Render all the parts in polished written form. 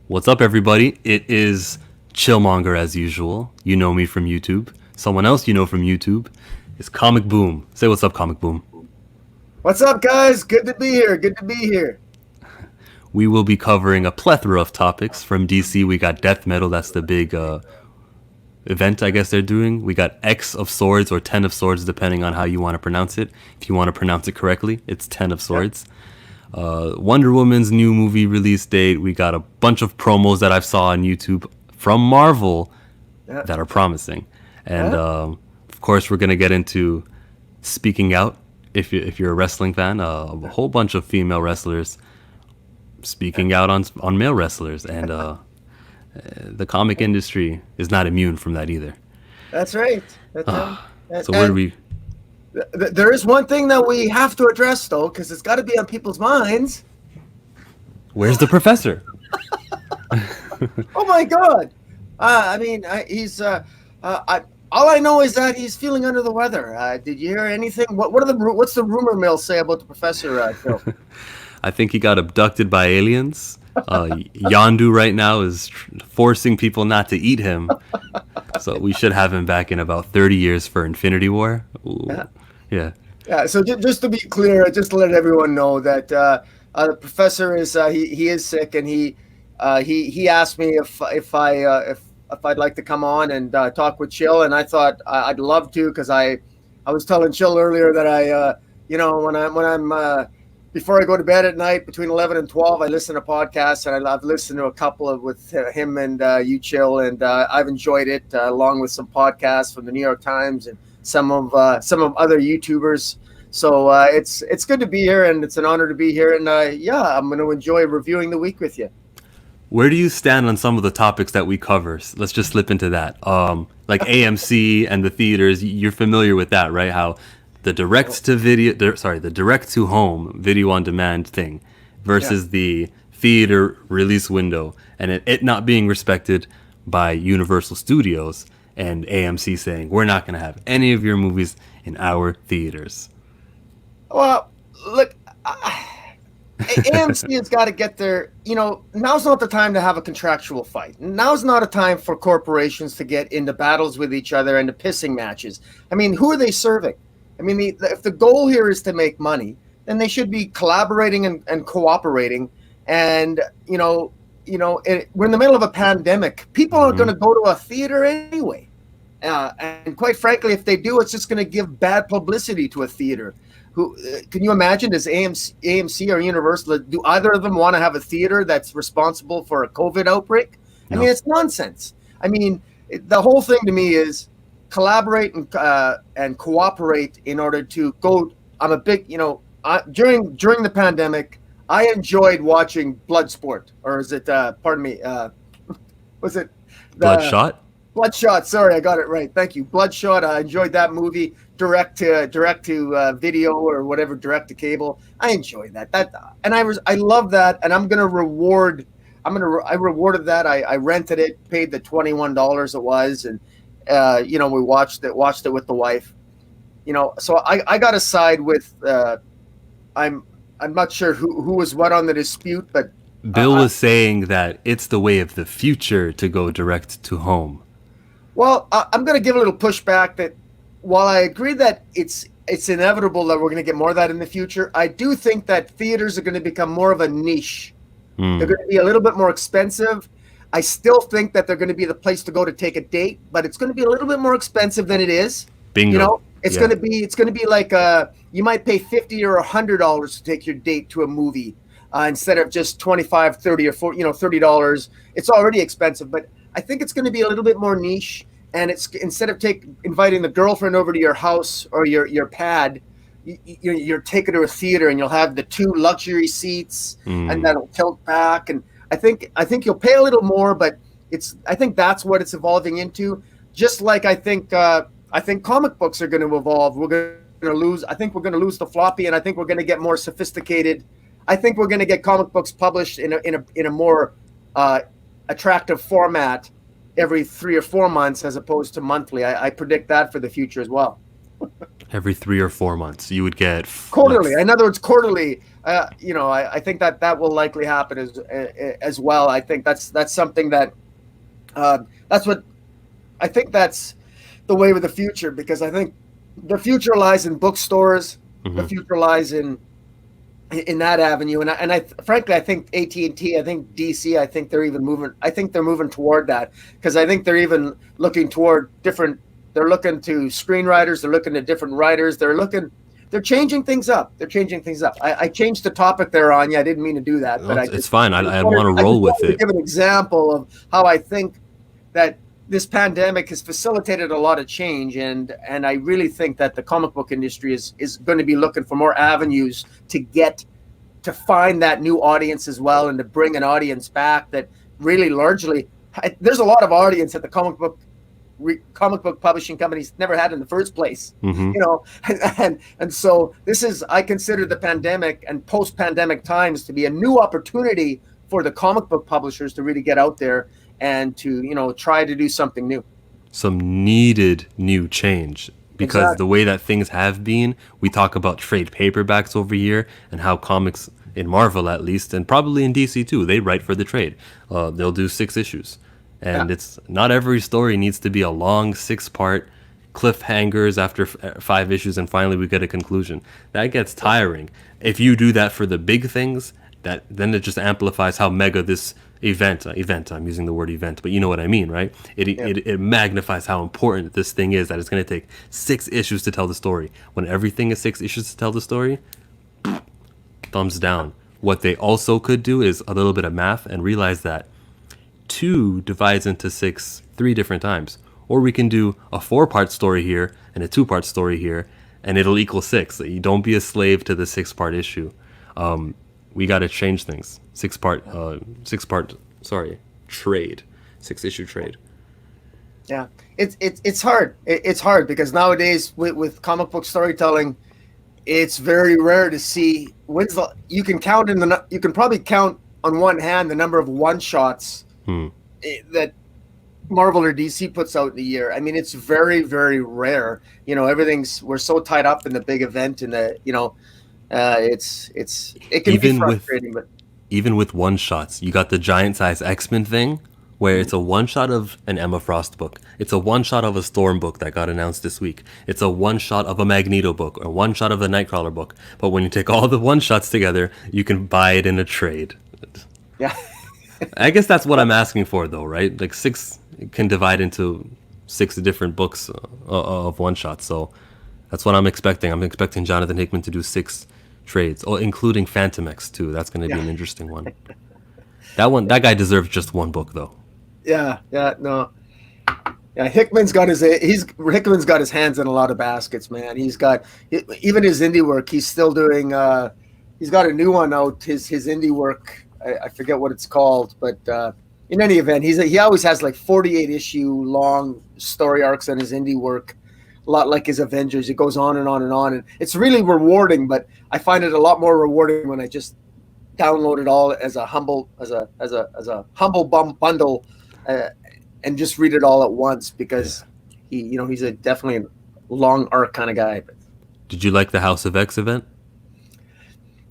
What's up, everybody? It is Chillmonger as usual. You know me from YouTube. Someone else you know from YouTube is Comic Boom. Say what's up, Comic Boom. What's up, guys? Good to be here. Good to be here. We will be covering a plethora of topics. From DC, we got Death Metal. That's the big event, I guess, they're doing. We got X of Swords or 10 of Swords, depending on how you want to pronounce it. If you want to pronounce it correctly, it's 10 of Swords. Wonder Woman's new movie release date. We got a bunch of promos that I saw on YouTube from Marvel that are promising. And of course, we're going to get into speaking out. If you're a wrestling fan, a whole bunch of female wrestlers speaking out on male wrestlers. And the comic industry is not immune from that either. That's right. That's right. So where do we... There is one thing that we have to address, though, because it's got to be on people's minds. Where's the professor? Oh, my God. He's... all I know is that he's feeling under the weather. Did you hear anything? What's the rumor mill say about the professor, Phil? I think he got abducted by aliens. Yondu right now is forcing people not to eat him. So we should have him back in about 30 years for Infinity War. Ooh. Yeah. Yeah. So just to be clear, just to let everyone know that the professor is he is sick, and he asked me if I'd like to come on and talk with Chill, and I thought I'd love to, because I was telling Chill earlier that I when I'm before I go to bed at night between 11 and 12, I listen to podcasts, and I've listened to a couple with him and you, Chill, and I've enjoyed it, along with some podcasts from the New York Times and some of other YouTubers. So it's good to be here, and it's an honor to be here. And I'm going to enjoy reviewing the week with you. Where do you stand on some of the topics that we cover? Let's just slip into that. Like AMC and the theaters, you're familiar with that, right? How the direct to home video on demand thing versus the theater release window, and it not being respected by Universal Studios and AMC saying we're not going to have any of your movies in our theaters. Well, look, AMC has got to get their, now's not the time to have a contractual fight. Now's not a time for corporations to get into battles with each other and to pissing matches. I mean, who are they serving? I mean, if the goal here is to make money, then they should be collaborating and cooperating. And, we're in the middle of a pandemic. People aren't going to go to a theater anyway. And quite frankly, if they do, it's just going to give bad publicity to a theater. Can you imagine? Does AMC or Universal, do either of them want to have a theater that's responsible for a COVID outbreak? No. I mean, it's nonsense. I mean, the whole thing to me is collaborate and cooperate in order to go. I'm a big, during the pandemic, I enjoyed watching Bloodsport, or is it? Was it Bloodshot? Bloodshot. Sorry, I got it right. Thank you. Bloodshot. I enjoyed that movie. Direct to video or whatever, direct to cable. I enjoyed that. I love that, and I rewarded that. I rented it, paid the $21 it was, and we watched it with the wife. So I got to side with. I'm not sure who was what on the dispute, but Bill was saying that it's the way of the future to go direct to home. Well, I'm going to give a little pushback that while I agree that it's inevitable that we're going to get more of that in the future, I do think that theaters are going to become more of a niche. They're going to be a little bit more expensive. I still think that they're going to be the place to go to take a date, but it's going to be a little bit more expensive than it is. Bingo. It's going to be like you might pay $50 or $100 to take your date to a movie instead of just $25, $30, or $30. It's already expensive, but I think it's going to be a little bit more niche. And it's instead of inviting the girlfriend over to your house or your pad, you're taking her to a theater, and you'll have the two luxury seats, and that'll tilt back. And I think you'll pay a little more, but I think that's what it's evolving into. Just like I think comic books are going to evolve. We're going to lose. I think we're going to lose the floppy, and I think we're going to get more sophisticated. I think we're going to get comic books published in a more attractive format every 3 or 4 months as opposed to monthly. I predict that for the future as well. Every 3 or 4 months, you would get Quarterly. In other words, quarterly. I think that will likely happen as well. I think that's something that that's what I think that's the way of the future, because I think the future lies in bookstores. The Mhm. future lies in that avenue, and I frankly I think AT&T, I think DC, I think they're even moving. I think they're moving toward that, because I think they're even looking toward different. They're looking to screenwriters. They're looking at different writers. They're changing things up. I changed the topic there on you. I didn't mean to do that, No, but it's fine. I want to I roll just with wanted to it. give an example of how I think that this pandemic has facilitated a lot of change, and I really think that the comic book industry is going to be looking for more avenues to find that new audience as well, and to bring an audience back that really largely there's a lot of audience that the comic book publishing companies never had in the first place, Hmm. and so I consider the pandemic and post-pandemic times to be a new opportunity for the comic book publishers to really get out there and to try to do something new. Some needed new change, because the Exactly. way that things have been, we talk about trade paperbacks over here and how comics in Marvel, at least, and probably in DC too, they write for the trade. They'll do 6 issues, Yeah. and it's not every story needs to be a long 6 part cliffhangers after 5 issues and finally we get a conclusion. That gets tiring. If you do that for the big things, that then it just amplifies how mega this event, I'm using the word event, but you know what I mean, right? Yeah. It magnifies how important this thing is, that it's going to take 6 issues to tell the story. When everything is 6 issues to tell the story, thumbs down. What they also could do is a little bit of math and realize that 2 divides into 6 3 different times. Or we can do a 4 part story here and a 2 part story here, and it'll equal 6. You don't be a slave to the 6 part issue. We got to change things. 6 part, sorry, trade. 6 issue trade. Yeah, it's hard. It's hard because nowadays with comic book storytelling, it's very rare to see you can count you can probably count on one hand the number of one shots Hmm. that Marvel or DC puts out in a year. I mean, it's very, very rare. We're so tied up in the big event, and it can be Even with frustrating, but even with one shots, you got the giant size X-Men thing, where it's a one shot of an Emma Frost book. It's a one shot of a Storm book that got announced this week. It's a one shot of a Magneto book or one shot of a Nightcrawler book. But when you take all the one shots together, you can buy it in a trade. yeah. I guess that's what I'm asking for, though, right? Like 6 can divide into 6 different books of one shots. So that's what I'm expecting. I'm expecting Jonathan Hickman to do 6 trades, including Phantom X too. That's going to be Yeah. an interesting one. That guy deserves just one book, though. Yeah, no. Yeah, Hickman's got his hands in a lot of baskets, man. Even his indie work. He's still doing. He's got a new one out. His indie work. I forget what it's called, but in any event, he always has like 48 issue long story arcs on his indie work. A lot like his Avengers. It goes on and on and on, and it's really rewarding. But I find it a lot more rewarding when I just download it all as a humble bundle, and just read it all at once, because he's a definitely a long arc kind of guy. Did you like the House of X event?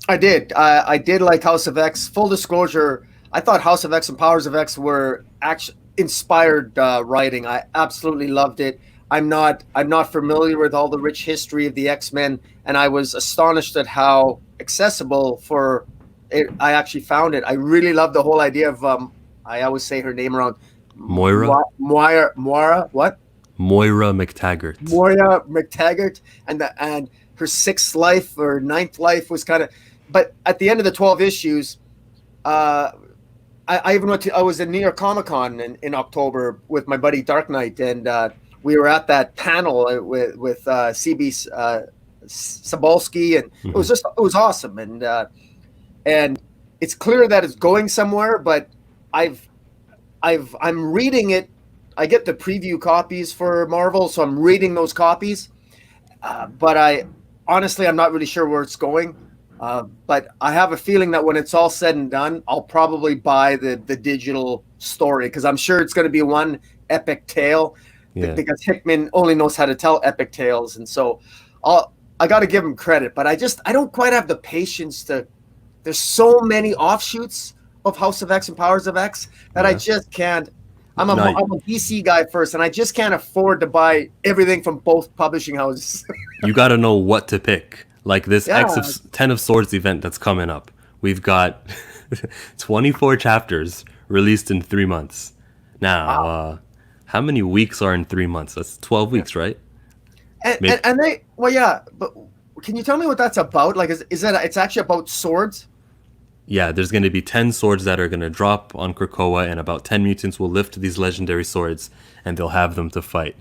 I did. I did like House of X. Full disclosure, I thought House of X and Powers of X were actually inspired writing. I absolutely loved it. I'm not familiar with all the rich history of the X-Men, and I was astonished at how accessible for it I actually found it. I really love the whole idea of I always say her name wrong. Moira? Moira, what? Moira McTaggart. Moira McTaggart, and her 6th life or 9th life was kind of. But at the end of the 12 issues, I even I was in New York Comic Con in October with my buddy Dark Knight, and we were at that panel with CB Sabolsky, and it was awesome, and it's clear that it's going somewhere. But I'm reading it. I get the preview copies for Marvel, so I'm reading those copies. But I'm not really sure where it's going. But I have a feeling that when it's all said and done, I'll probably buy the digital story, because I'm sure it's going to be one epic tale. Yeah. because Hickman only knows how to tell epic tales, and so I got to give him credit, but I don't quite have the patience to. There's so many offshoots of House of X and Powers of X that I Yeah. just can't. I'm No, a DC guy first, and I just can't afford to buy everything from both publishing houses. you got to know what to pick. Like this Yeah, Ten of Swords event that's coming up. We've got 24 chapters released in 3 months. Now, wow. how many weeks are in 3 months? That's 12 weeks, right? Maybe. And they yeah, but can you tell me what that's about? Like, is that it's actually about swords? Yeah, there's going to be 10 swords that are going to drop on Krakoa, and about 10 mutants will lift these legendary swords, and they'll have them to fight.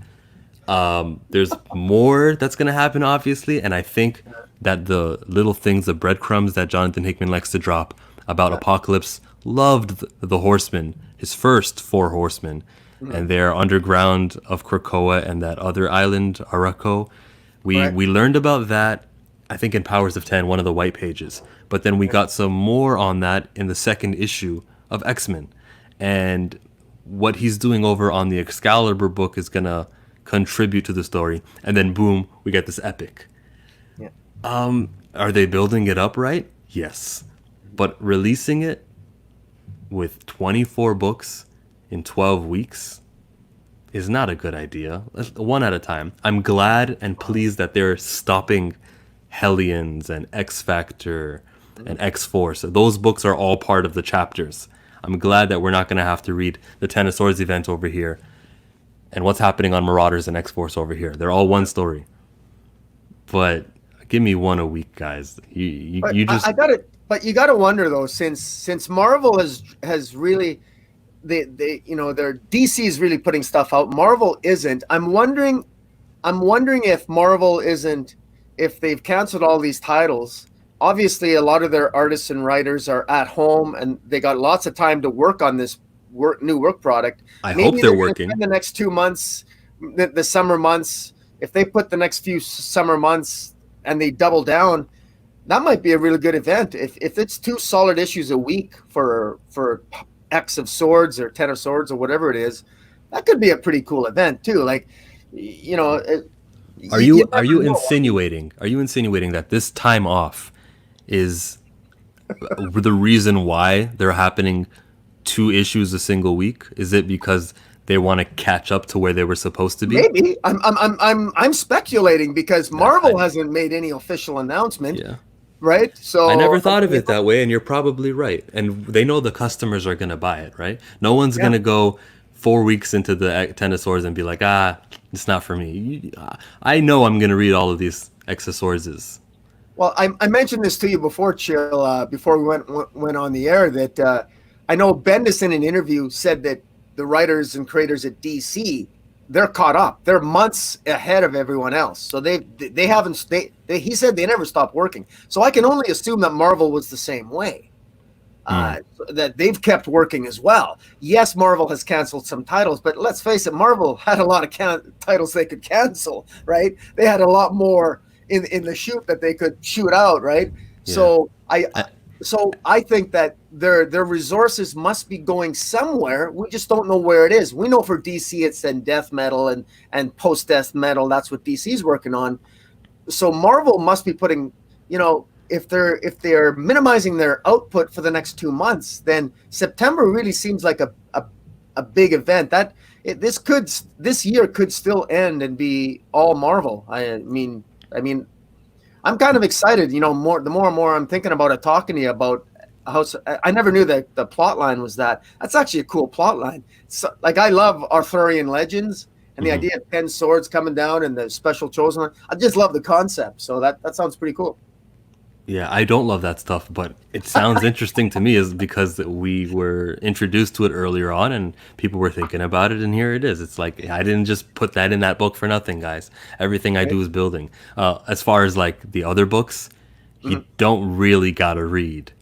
There's more that's going to happen, obviously, and I think that the little things, the breadcrumbs that Jonathan Hickman likes to drop about Apocalypse, loved the Horsemen, his first 4 Horsemen, and they're underground of Krakoa and that other island, Arako. We learned about that, I think, in Powers of 10, one of the white pages. But then we got some more on that in the second issue of X-Men. And what he's doing over on the Excalibur book is going to contribute to the story. And then, boom, we get this epic. Yeah. Are they building it up right? Yes. But releasing it with 24 books in 12 weeks is not a good idea. One at a time. I'm glad and pleased that they're stopping Hellions and X Factor and X Force. Those books are all part of the chapters. I'm glad that we're not going to have to read the Ten of Swords event over here and what's happening on Marauders and X Force over here. They're all one story. But give me one a week, guys. You just. I got it. But you got to wonder though, since Marvel has really, their DC is really putting stuff out. Marvel isn't. I'm wondering if Marvel isn't. If they've canceled all these titles, obviously a lot of their artists and writers are at home and they got lots of time to work on this new work product. I hope they're working. In the next 2 months, the summer months, if they put the next few summer months and they double down, that might be a really good event. If it's 2 solid issues a week for X of Swords or 10 of Swords or whatever it is, that could be a pretty cool event too. Like, Are you insinuating that this time off is the reason why they're happening 2 issues a single week? Is it because they want to catch up to where they were supposed to be? Maybe. I'm speculating because Marvel hasn't made any official announcement. Yeah. Right? So I never thought of it that way, and you're probably right. And they know the customers are going to buy it, right? No one's going to go 4 weeks into the Ten of Swords and be like, it's not for me. I know I'm going to read all of these X of Swords. Well, I mentioned this to you before, Chill, before we went on the air, that I know Bendis in an interview said that the writers and creators at DC, they're caught up. They're months ahead of everyone else. So they haven't. He said they never stopped working. So I can only assume that Marvel was the same way. That they've kept working as well. Yes, Marvel has canceled some titles, but let's face it, Marvel had a lot of titles they could cancel, right? They had a lot more in the shoot that they could shoot out, right? Yeah. So I think that their resources must be going somewhere. We just don't know where it is. We know for DC it's in death metal and post death metal. That's what DC's working on. So Marvel must be putting, if they're minimizing their output for the next 2 months, then September really seems like a big event. This year could still end and be all Marvel. I mean, I'm kind of excited. The more and more I'm thinking about it, talking to you about how I never knew that the plot line was that. That's actually a cool plot line. So, like, I love Arthurian legends and the idea of 10 swords coming down and the special chosen one. I just love the concept. So that sounds pretty cool. Yeah, I don't love that stuff, but it sounds interesting to me is because we were introduced to it earlier on and people were thinking about it, and here it is. It's like, I didn't just put that in that book for nothing, guys. Everything I do is building. As far as like the other books, you don't really gotta read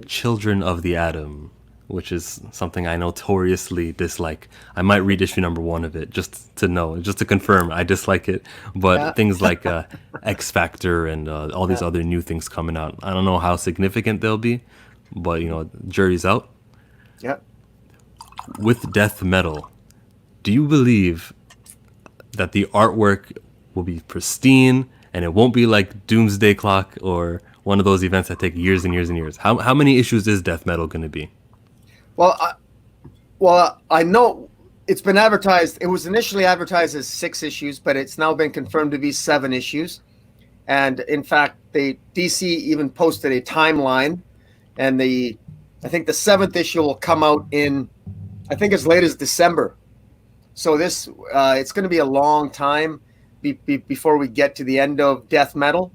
Children of the Atom, which is something I notoriously dislike. I might read issue number 1 of it just to confirm I dislike it. But things like X Factor and all these other new things coming out, I don't know how significant they'll be, but jury's out. Yeah. With death metal, do you believe that the artwork will be pristine and it won't be like Doomsday Clock or one of those events that take years and years and years? How many issues is Death Metal going to be? Well, I know it's been advertised. It was initially advertised as 6 issues, but it's now been confirmed to be 7 issues. And in fact, DC even posted a timeline, and I think the 7th issue will come out in, I think, as late as December. So it's going to be a long time before we get to the end of Death Metal.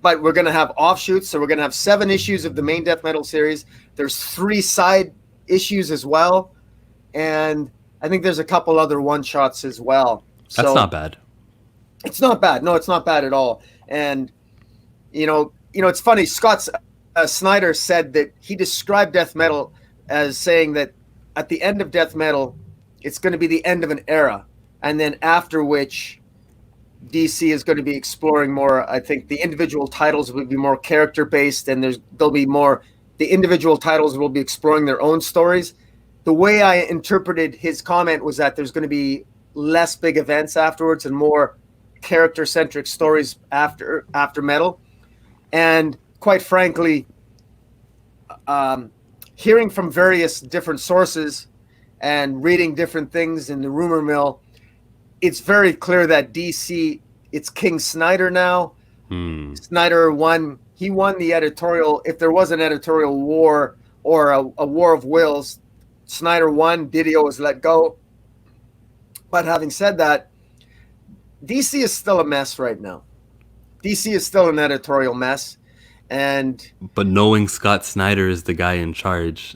But we're going to have offshoots, so we're going to have 7 issues of the main Death Metal series. There's 3 side issues as well, and I think there's a couple other one-shots as well. That's not bad. It's not bad. No, it's not bad at all. And it's funny. Snyder said that he described Death Metal as saying that at the end of Death Metal, it's going to be the end of an era, and then after which DC is going to be exploring more. I think the individual titles will be more character-based, and there'll be more. The individual titles will be exploring their own stories. The way I interpreted his comment was that there's going to be less big events afterwards and more character-centric stories after Metal. And quite frankly, hearing from various different sources and reading different things in the rumor mill, it's very clear that DC, it's King Snyder now. Snyder won. He won the editorial. If there was an editorial war or a war of wills, Snyder won. Didio was let go. But having said that, DC is still a mess right now. DC is still an editorial mess. But knowing Scott Snyder is the guy in charge,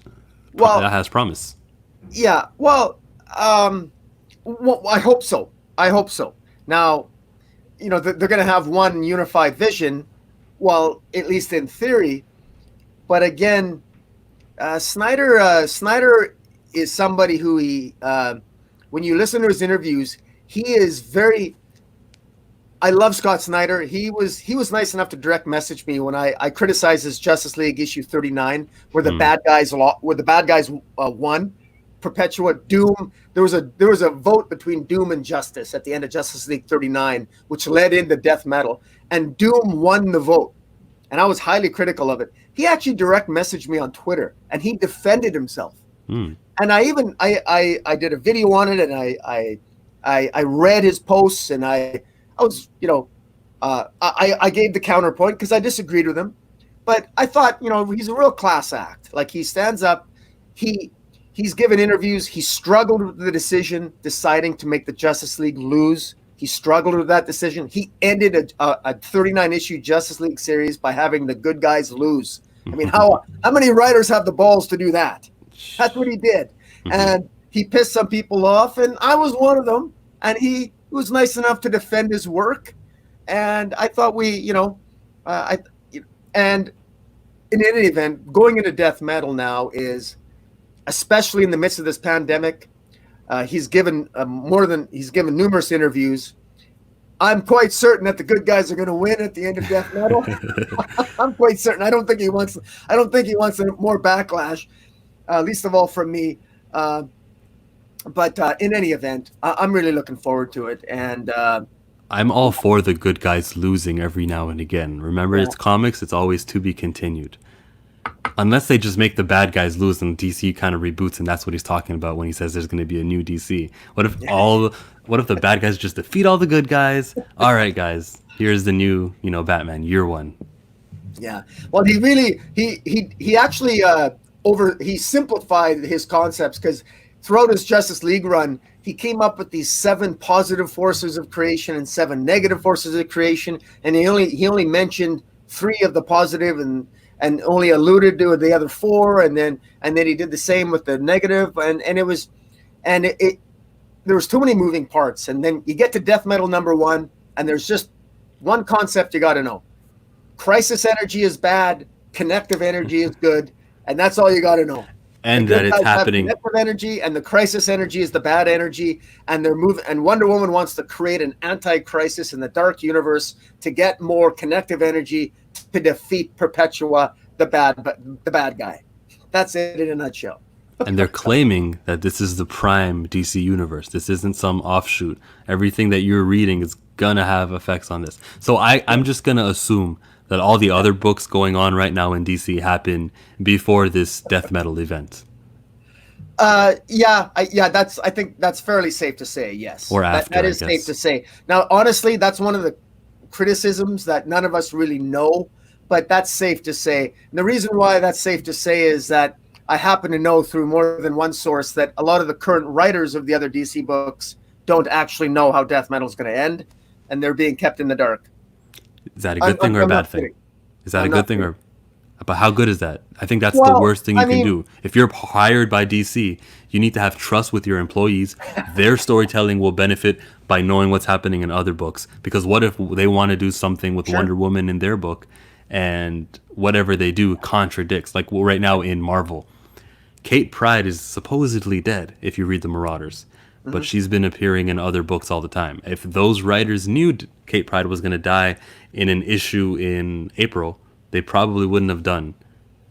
that has promise. Yeah. Well, I hope so. Now, they're going to have one unified vision, well, at least in theory. But again, Snyder is somebody who when you listen to his interviews, he is very. I love Scott Snyder. He was nice enough to direct message me when I criticized his Justice League issue 39, where the bad guys won. Perpetua, Doom. There was a vote between Doom and Justice at the end of Justice League 39, which led into Death Metal, and Doom won the vote. And I was highly critical of it. He actually direct messaged me on Twitter, and he defended himself. And I did a video on it, and I read his posts, and I was I gave the counterpoint because I disagreed with him, but I thought he's a real class act. Like, he stands up, He's given interviews. He struggled with the decision, deciding to make the Justice League lose. He struggled with that decision. He ended a 39-issue Justice League series by having the good guys lose. I mean, how many writers have the balls to do that? That's what he did. And he pissed some people off, and I was one of them. And he was nice enough to defend his work. And I thought and in any event, going into Death Metal now is, especially in the midst of this pandemic, he's given numerous interviews. I'm quite certain that the good guys are going to win at the end of Death Metal. I'm quite certain. I don't think he wants more backlash, least of all from me. But in any event, I'm really looking forward to it, and I'm all for the good guys losing every now and again. Remember, It's comics; it's always to be continued. Unless they just make the bad guys lose and DC kind of reboots, and that's what he's talking about when he says there's going to be a new DC. What if the bad guys just defeat all the good guys? All right, guys, here's the new, Batman year 1. Yeah. Well, he actually he simplified his concepts, because throughout his Justice League run, he came up with these 7 positive forces of creation and 7 negative forces of creation, and he only mentioned 3 of the positive and only alluded to the other 4, and then he did the same with the negative, and there was too many moving parts. And then you get to Death Metal #1, and there's just one concept you got to know: crisis energy is bad, connective energy is good, and that's all you got to know. And that it's happening. Connective energy, and the crisis energy is the bad energy, and they're moving. And Wonder Woman wants to create an anti-crisis in the dark universe to get more connective energy to defeat Perpetua, the bad guy. That's it in a nutshell. And they're claiming that this is the prime DC universe. This isn't some offshoot. Everything that you're reading is gonna have effects on this. So I'm just gonna assume that all the other books going on right now in DC happen before this death metal event. I think that's fairly safe to say. Yes, Or after, that I is guess. safe to say. Now, honestly, that's one of the criticisms that none of us really know, but that's safe to say. And the reason why that's safe to say is that I happen to know through more than one source that a lot of the current writers of the other DC books don't actually know how death metal is going to end, and they're being kept in the dark. Is that a good thing or a I'm bad not thing? kidding. Is that I'm a not good thing or? But how good is that? I think that's the Well, worst thing you I can mean- do. If you're hired by DC, you need to have trust with your employees. Their storytelling will benefit by knowing what's happening in other books. Because what if they want to do something with Sure. Wonder Woman in their book, and whatever they do contradicts? Like right now in Marvel, Kate Pryde is supposedly dead if you read the Marauders, but she's been appearing in other books all the time. If those writers knew Kate Pryde was going to die in an issue in April, they probably wouldn't have done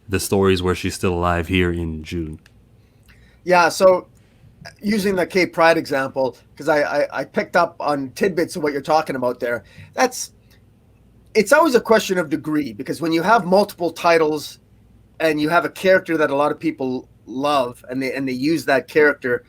the stories where she's still alive here in June. Yeah, so using the Kate Pryde example, because I picked up on tidbits of what you're talking about there. It's always a question of degree, because when you have multiple titles and you have a character that a lot of people love and they use that character,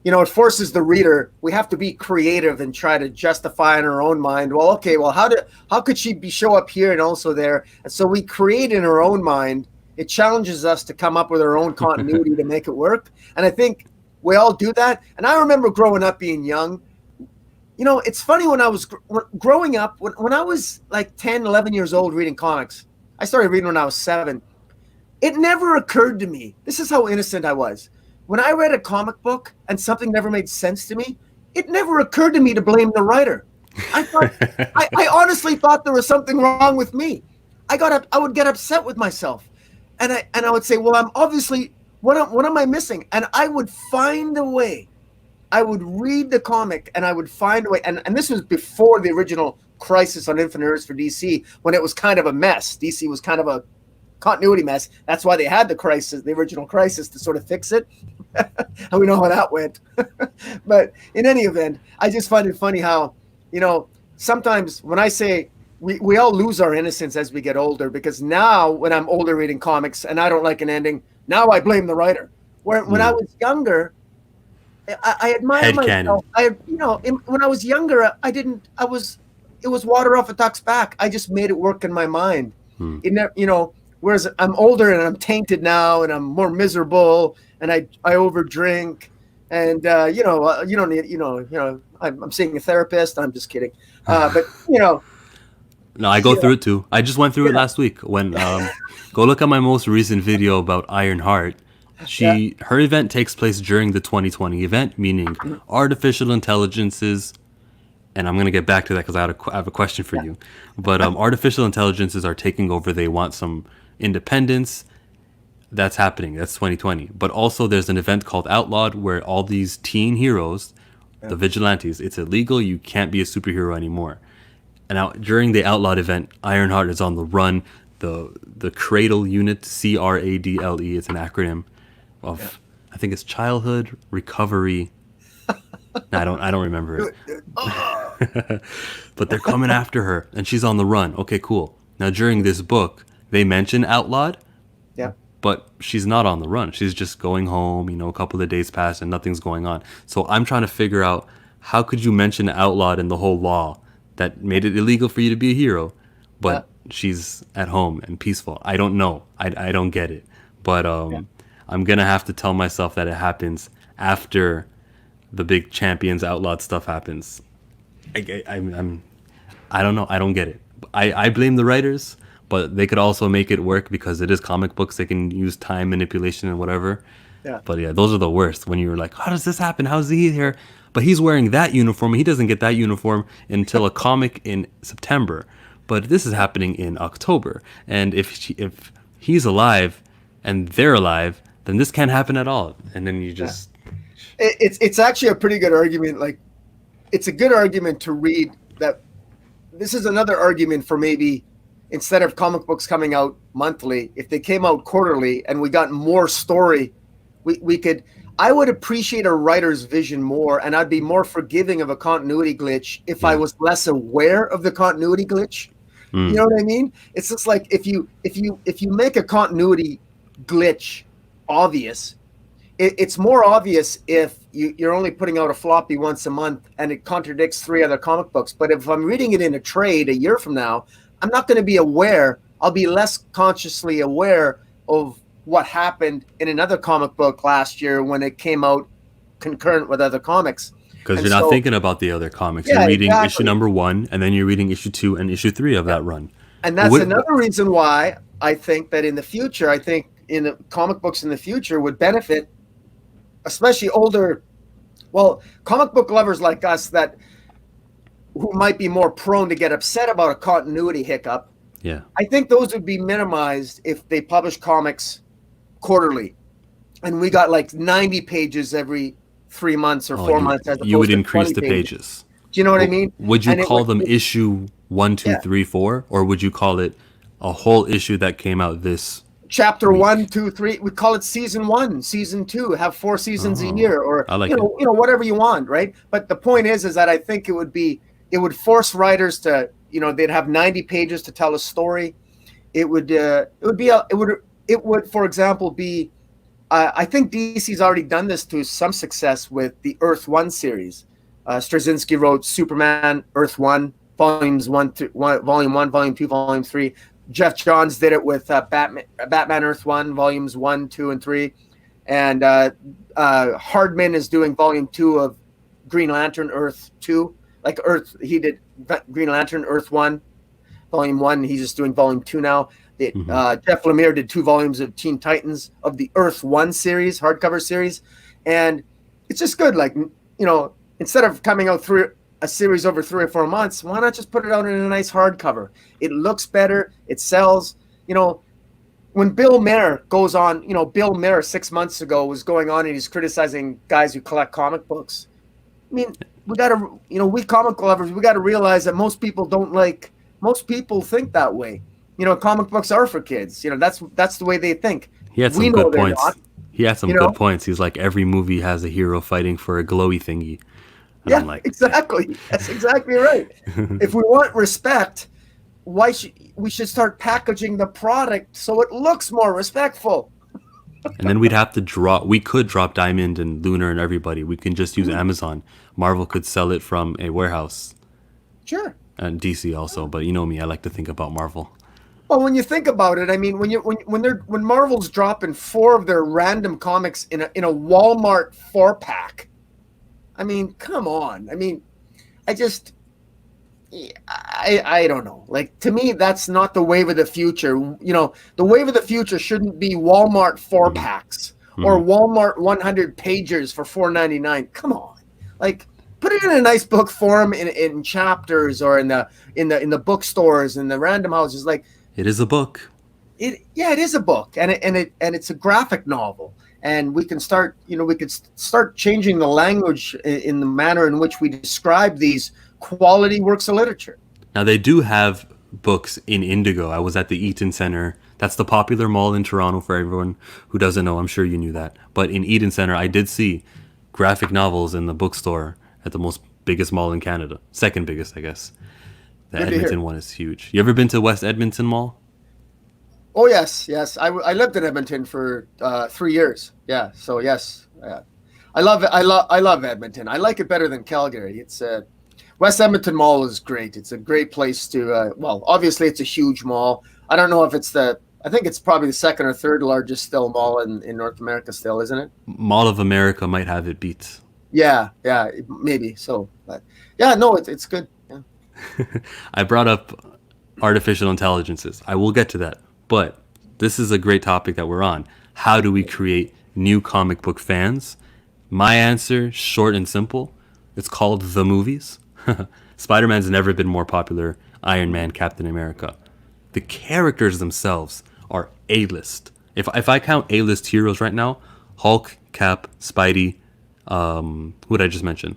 it forces the reader. We have to be creative and try to justify in our own mind. Well, okay, well, how could she show up here and also there? And so we create in our own mind. It challenges us to come up with our own continuity to make it work. And I think we all do that. And I remember growing up being young. It's funny, when I was growing up, when I was like 10, 11 years old reading comics, I started reading when I was 7. It never occurred to me. This is how innocent I was. When I read a comic book and something never made sense to me, it never occurred to me to blame the writer. I honestly thought there was something wrong with me. I would get upset with myself. And I would say, well, I'm obviously, what am I missing? And I would find a way. I would read the comic and I would find a way. And this was before the original Crisis on Infinite Earths for DC, when it was kind of a mess. DC was kind of a continuity mess. That's why they had the original Crisis, to sort of fix it. And we know how that went. But in any event, I just find it funny how, sometimes when I say we all lose our innocence as we get older, because now when I'm older reading comics and I don't like an ending, now I blame the writer. When I was younger, I admire myself. When I was younger, it was water off a duck's back. I just made it work in my mind. Whereas I'm older and I'm tainted now and I'm more miserable and I overdrink and you don't need I'm seeing a therapist. I'm just kidding. But No, I go through it too. I just went through it last week. When go look at my most recent video about Ironheart. Her event takes place during the 2020 event, meaning artificial intelligences. And I'm gonna get back to that because I have a question for you. But artificial intelligences are taking over. They want some independence. That's happening. That's 2020. But also there's an event called Outlawed where all these teen heroes, the vigilantes, it's illegal. You can't be a superhero anymore. And during the Outlawed event, Ironheart is on the run. The Cradle Unit, CRADLE, it's an acronym of, I think it's Childhood Recovery. I don't remember it. But they're coming after her, and she's on the run. Okay, cool. Now during this book, they mention Outlawed. Yeah. But she's not on the run. She's just going home. A couple of days pass and nothing's going on. So I'm trying to figure out, how could you mention Outlawed in the whole law that made it illegal for you to be a hero, but she's at home and peaceful? I don't know. I don't get it. But I'm gonna have to tell myself that it happens after the big Champions Outlawed stuff happens. I don't know. I don't get it. I blame the writers, but they could also make it work because it is comic books. They can use time manipulation and whatever. Yeah. But yeah, those are the worst. When you're like, how does this happen? How's he here? But he's wearing that uniform. He doesn't get that uniform until a comic in September. But this is happening in October. And if he's alive and they're alive, then this can't happen at all. And then you just... It's actually a pretty good argument. Like, it's a good argument to read that. This is another argument for maybe, instead of comic books coming out monthly, if they came out quarterly and we got more story we could. I would appreciate a writer's vision more, and I'd be more forgiving of a continuity glitch if I was less aware of the continuity glitch. You know what I mean? It's just like if you make a continuity glitch obvious, it's more obvious if you're only putting out a floppy once a month and it contradicts 3 other comic books. But if I'm reading it in a trade a year from now, I'm not going to be aware. I'll be less consciously aware of what happened in another comic book last year when it came out concurrent with other comics. Because you're not thinking about the other comics. You're reading issue number 1, and then you're reading issue 2 and issue 3 of that run. And that's another reason why I think that in the future, in the comic books in the future would benefit, especially older, comic book lovers like us who might be more prone to get upset about a continuity hiccup. Yeah. I think those would be minimized if they publish comics quarterly, and we got like 90 pages every 3 months or 4 months. As you would increase the pages. Do you know what I mean? Would you call them issue 1, 2, 3, 4, or would you call it a whole issue that came out this chapter week? 1, 2, 3? We call it season 1, season 2. Have 4 seasons a year, or I like you know whatever you want, right? But the point is that I think it would force writers to, they'd have 90 pages to tell a story. It would for example be. I think DC's already done this to some success with the Earth 1 series. Straczynski wrote Superman Earth 1, Volume 1, Volume 2, Volume 3. Jeff Johns did it with Batman Earth 1, Volumes 1, 2, and 3. And Hardman is doing Volume 2 of Green Lantern Earth 2. He did Green Lantern Earth 1, Volume 1. He's just doing Volume 2 now. Jeff Lemire did 2 volumes of Teen Titans of the Earth 1 series, hardcover series. And it's just good. Instead of coming out through a series over 3 or 4 months, why not just put it out in a nice hardcover? It looks better. It sells. When Bill Maher goes on, Bill Maher 6 months ago was going on and he's criticizing guys who collect comic books. I mean, we got to, we comic lovers, we got to realize that most people think that way. Comic books are for kids. That's the way they think. He had some good points. He had some good points. He's like, every movie has a hero fighting for a glowy thingy. And I'm like, exactly. That's exactly right. If we want respect, we should start packaging the product so it looks more respectful. And then we could drop Diamond and Lunar and everybody. We can just use Amazon. Marvel could sell it from a warehouse. Sure. And DC also, but you know me, I like to think about Marvel. Well, when you think about it, I mean, when Marvel's dropping 4 of their random comics in a Walmart 4-pack, I mean, come on. I mean, I don't know. Like, to me, that's not the wave of the future. The wave of the future shouldn't be Walmart 4-packs or Walmart 100 pagers for $4.99. Come on, like, put it in a nice book form in chapters or in the bookstores and the Random Houses. Like, it is a book. It is a book, and it's a graphic novel, and we can start changing the language in the manner in which we describe these quality works of literature. Now, they do have books in Indigo. I was at the Eaton Center. That's the popular mall in Toronto for everyone who doesn't know. I'm sure you knew that. But in Eaton Center, I did see graphic novels in the bookstore at the biggest mall in Canada. Second biggest, I guess. The Edmonton one is huge. You ever been to West Edmonton Mall? Oh, yes. I lived in Edmonton for 3 years. Yeah, so yes. I love it. I love Edmonton. I like it better than Calgary. It's West Edmonton Mall is great. It's a great place to, obviously it's a huge mall. I don't know if I think it's probably the second or third largest still mall in North America still, isn't it? Mall of America might have it beat. Yeah, maybe so. But yeah, no, it's good. Yeah. I brought up artificial intelligences. I will get to that. But this is a great topic that we're on. How do we create new comic book fans? My answer, short and simple, it's called the movies. Spider-Man's never been more popular. Iron Man, Captain America. The characters themselves are A-list. If I count A-list heroes right now, Hulk, Cap, Spidey, who did I just mention?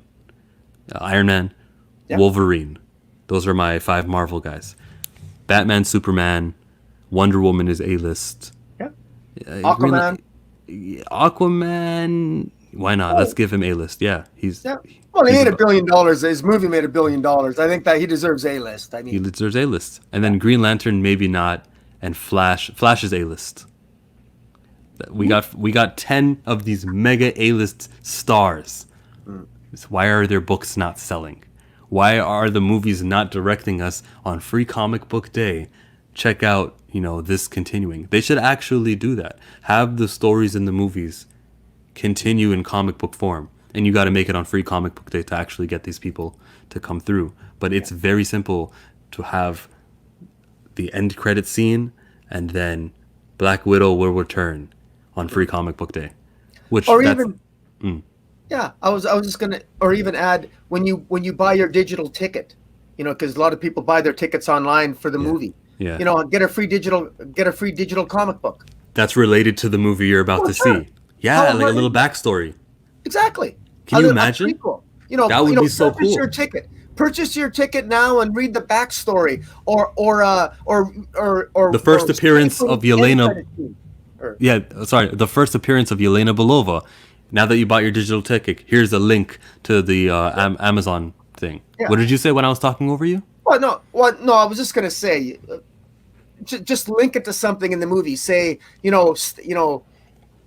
Iron Man, Wolverine. Those are my 5 Marvel guys. Batman, Superman, Wonder Woman is A-list. Yeah. Aquaman. Aquaman. Why not? Let's give him A-list. Yeah, Yeah. Well, he he's made $1 billion. His movie made $1 billion. I think that he deserves A-list. I he mean, deserves A-list. And then Green Lantern, maybe not. And Flash is A-list. We got 10 of these mega A-list stars. So why are their books not selling? Why are the movies not directing us on Free Comic Book Day? Check out, this continuing. They should actually do that. Have the stories in the movies continue in comic book form. And you got to make it on Free Comic Book Day to actually get these people to come through. But it's very simple to have the end credit scene and then Black Widow will return on Free Comic Book Day. Yeah, I was just gonna, or even add when you buy your digital ticket, because a lot of people buy their tickets online for the movie. Yeah. Get a free digital comic book. That's related to the movie you're about to see. Yeah, like a little backstory. Exactly. Can you imagine? That would be so cool. Purchase your ticket now and read the backstory, or the first appearance of Yelena. The first appearance of Yelena Belova. Now that you bought your digital ticket, here's a link to the Amazon thing. Yeah. What did you say when I was talking over you? No, I was just gonna say, just link it to something in the movie. Say,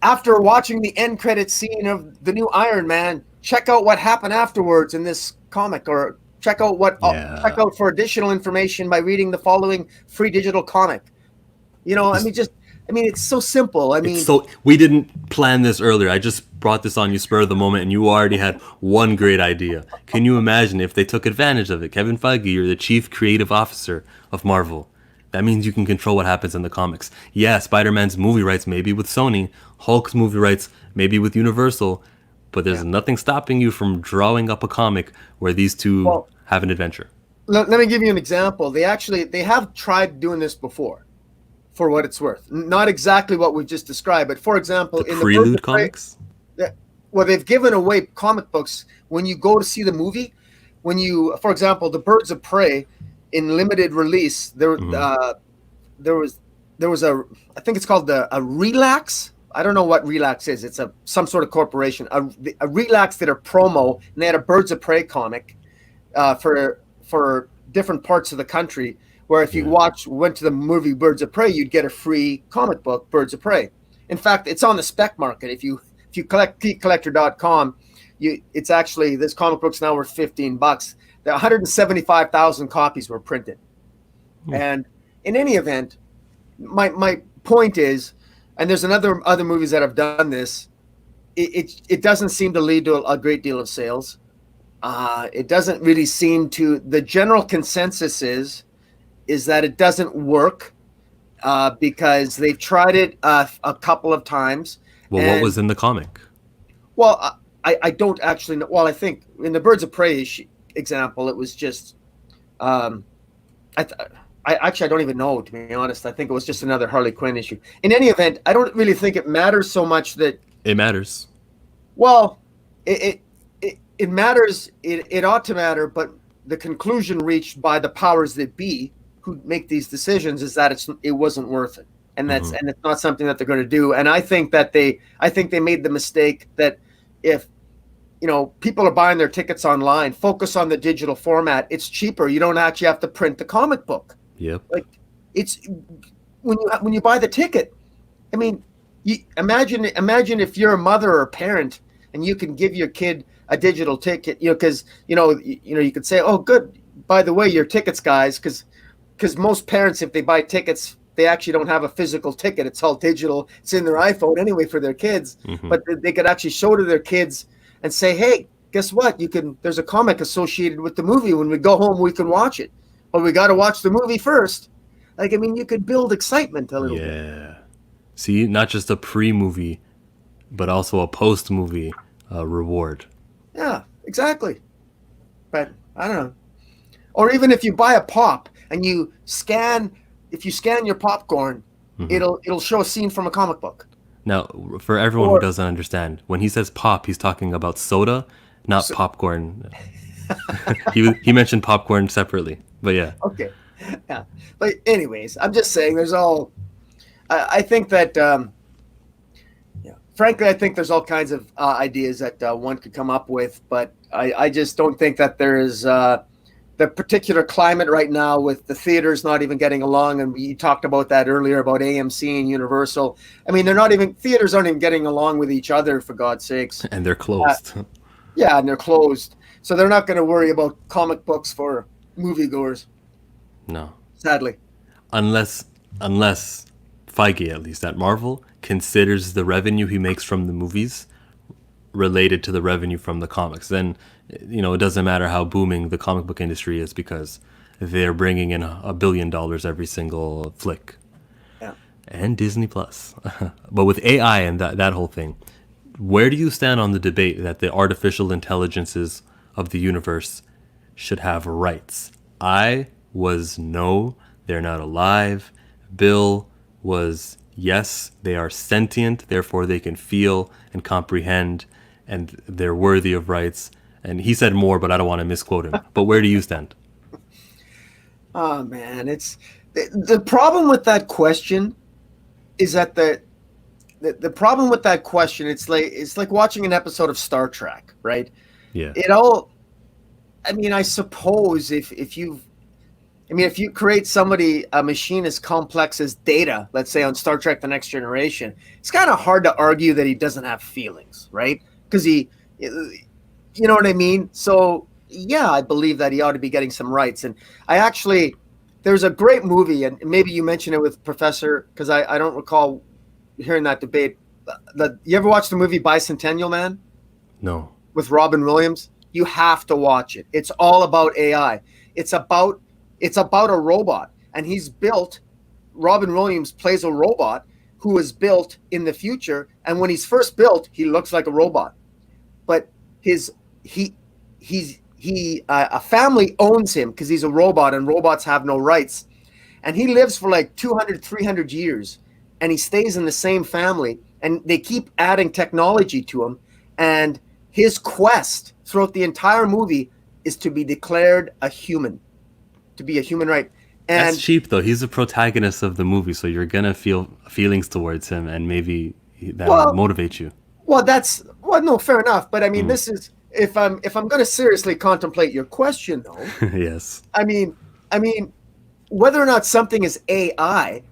after watching the end credit scene of the new Iron Man, check out what happened afterwards in this comic, or check out check out for additional information by reading the following free digital comic. It's so simple. We didn't plan this earlier. I just brought this on you spur of the moment, and you already had one great idea. Can you imagine if they took advantage of it? Kevin Feige, you're the chief creative officer of Marvel. That means you can control what happens in the comics. Yeah, Spider-Man's movie rights maybe with Sony, Hulk's movie rights maybe with Universal, but there's nothing stopping you from drawing up a comic where these two have an adventure. Let me give you an example. They have tried doing this before, for what it's worth. Not exactly what we just described, but for example, in the Prelude comics? They've given away comic books when you go to see the movie. For example, the Birds of Prey in limited release, there was I think it's called a Relax. I don't know what Relax is. It's some sort of corporation. A Relax did a promo, and they had a Birds of Prey comic for different parts of the country, where if you went to the movie Birds of Prey, you'd get a free comic book, Birds of Prey. In fact, it's on the spec market. If you collect geekcollector.com, it's actually, this comic book's now worth $15. There 175,000 copies were printed. And in any event, my point is, and there's other movies that have done this, it doesn't seem to lead to a great deal of sales. It doesn't really seem to, the general consensus is that it doesn't work because they've tried it a couple of times. Well, what was in the comic? Well, I don't actually know. Well, I think in the Birds of Prey example, it was just I don't even know, to be honest. I think it was just another Harley Quinn issue. In any event, I don't really think it matters so much that it matters. Well, it matters. It ought to matter, but the conclusion reached by the powers that be who make these decisions is that it wasn't worth it, and and it's not something that they're going to do. And I think they made the mistake that if people are buying their tickets online, focus on the digital format. It's cheaper. You don't actually have to print the comic book. Yep. Like it's when you buy the ticket. I mean, imagine if you're a mother or a parent and you can give your kid a digital ticket, because you could say, oh, good. By the way, your tickets, guys, because most parents, if they buy tickets, they actually don't have a physical ticket. It's all digital. It's in their iPhone anyway for their kids. But they could actually show to their kids and say, hey, guess what? There's a comic associated with the movie. When we go home, we can watch it. But we got to watch the movie first. You could build excitement a little bit. Yeah. See, not just a pre-movie, but also a post-movie reward. Yeah, exactly. But I don't know. Or even if you buy a pop and if you scan your popcorn, it'll show a scene from a comic book. Now, for everyone who doesn't understand, when he says pop, he's talking about soda, not popcorn. He mentioned popcorn separately, but yeah. Okay. Yeah. But anyways, I'm just saying I think that frankly, I think there's all kinds of ideas that one could come up with, but I just don't think that there is the particular climate right now with the theaters not even getting along. And you talked about that earlier about AMC and Universal. I mean, theaters aren't even getting along with each other, for God's sakes. And they're closed. Yeah, and they're closed. So they're not going to worry about comic books for moviegoers. No. Sadly. Unless Feige, at least at Marvel, considers the revenue he makes from the movies related to the revenue from the comics. Then, it doesn't matter how booming the comic book industry is because they're bringing in $1 billion every single flick. Yeah. And Disney Plus. But with AI and that whole thing, where do you stand on the debate that the artificial intelligences of the universe should have rights? I was no, they're not alive. Bill was yes, they are sentient, therefore they can feel and comprehend, and they're worthy of rights. And he said more, but I don't want to misquote him. But where do you stand? Oh man, it's the problem with that question is that the problem with that question, it's like watching an episode of Star Trek, right? Yeah. I suppose if you create a machine as complex as Data, let's say on Star Trek: The Next Generation, it's kind of hard to argue that he doesn't have feelings, right? Because you know what I mean? So yeah, I believe that he ought to be getting some rights. And there's a great movie, and maybe you mentioned it with Professor, because I don't recall hearing that debate. You ever watch the movie Bicentennial Man? No. With Robin Williams? You have to watch it. It's all about AI. It's about a robot, and Robin Williams plays a robot who is built in the future, and when he's first built, he looks like a robot. But a family owns him because he's a robot, and robots have no rights. And he lives for like 200, 300 years, and he stays in the same family, and they keep adding technology to him. And his quest throughout the entire movie is to be declared a human, to be a human right. And that's cheap, though. He's the protagonist of the movie, so you're going to feel feelings towards him, and maybe that will motivate you. Well, no, fair enough. But I mean, this is, if I'm going to seriously contemplate your question, though. Yes. I mean, whether or not something is AI,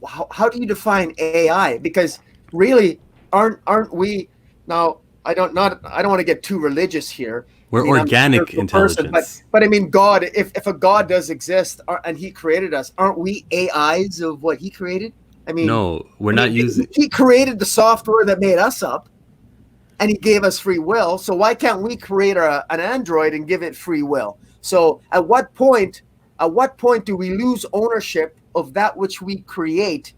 how do you define AI? Because really, aren't we now? I don't want to get too religious here. We're organic intelligence. But I mean, God, if a God does exist and he created us, aren't we AIs of what he created? I mean, no, we're not using. He created the software that made us up, and he gave us free will. So why can't we create an android and give it free will? So at what point do we lose ownership of that which we create?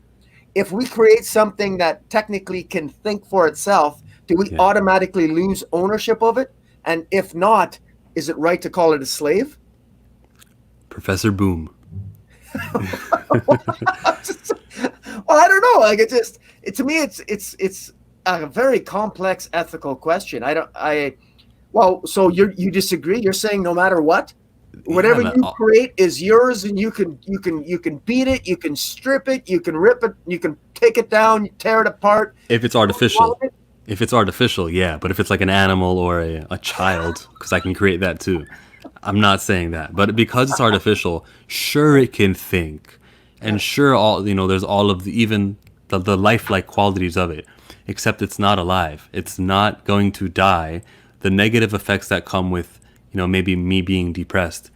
If we create something that technically can think for itself, do we automatically lose ownership of it? And if not, is it right to call it a slave? Professor Boom. Well, I don't know. Like to me, it's a very complex ethical question. So you disagree? You're saying no matter what, whatever you create is yours, and you can beat it, you can strip it, you can rip it, you can take it down, tear it apart. If it's artificial. If it's artificial, yeah. But if it's like an animal or a child, because I can create that too. I'm not saying that. But because it's artificial, sure it can think. And sure, there's all of even the lifelike qualities of it. Except it's not alive. It's not going to die. The negative effects that come with, maybe me being depressed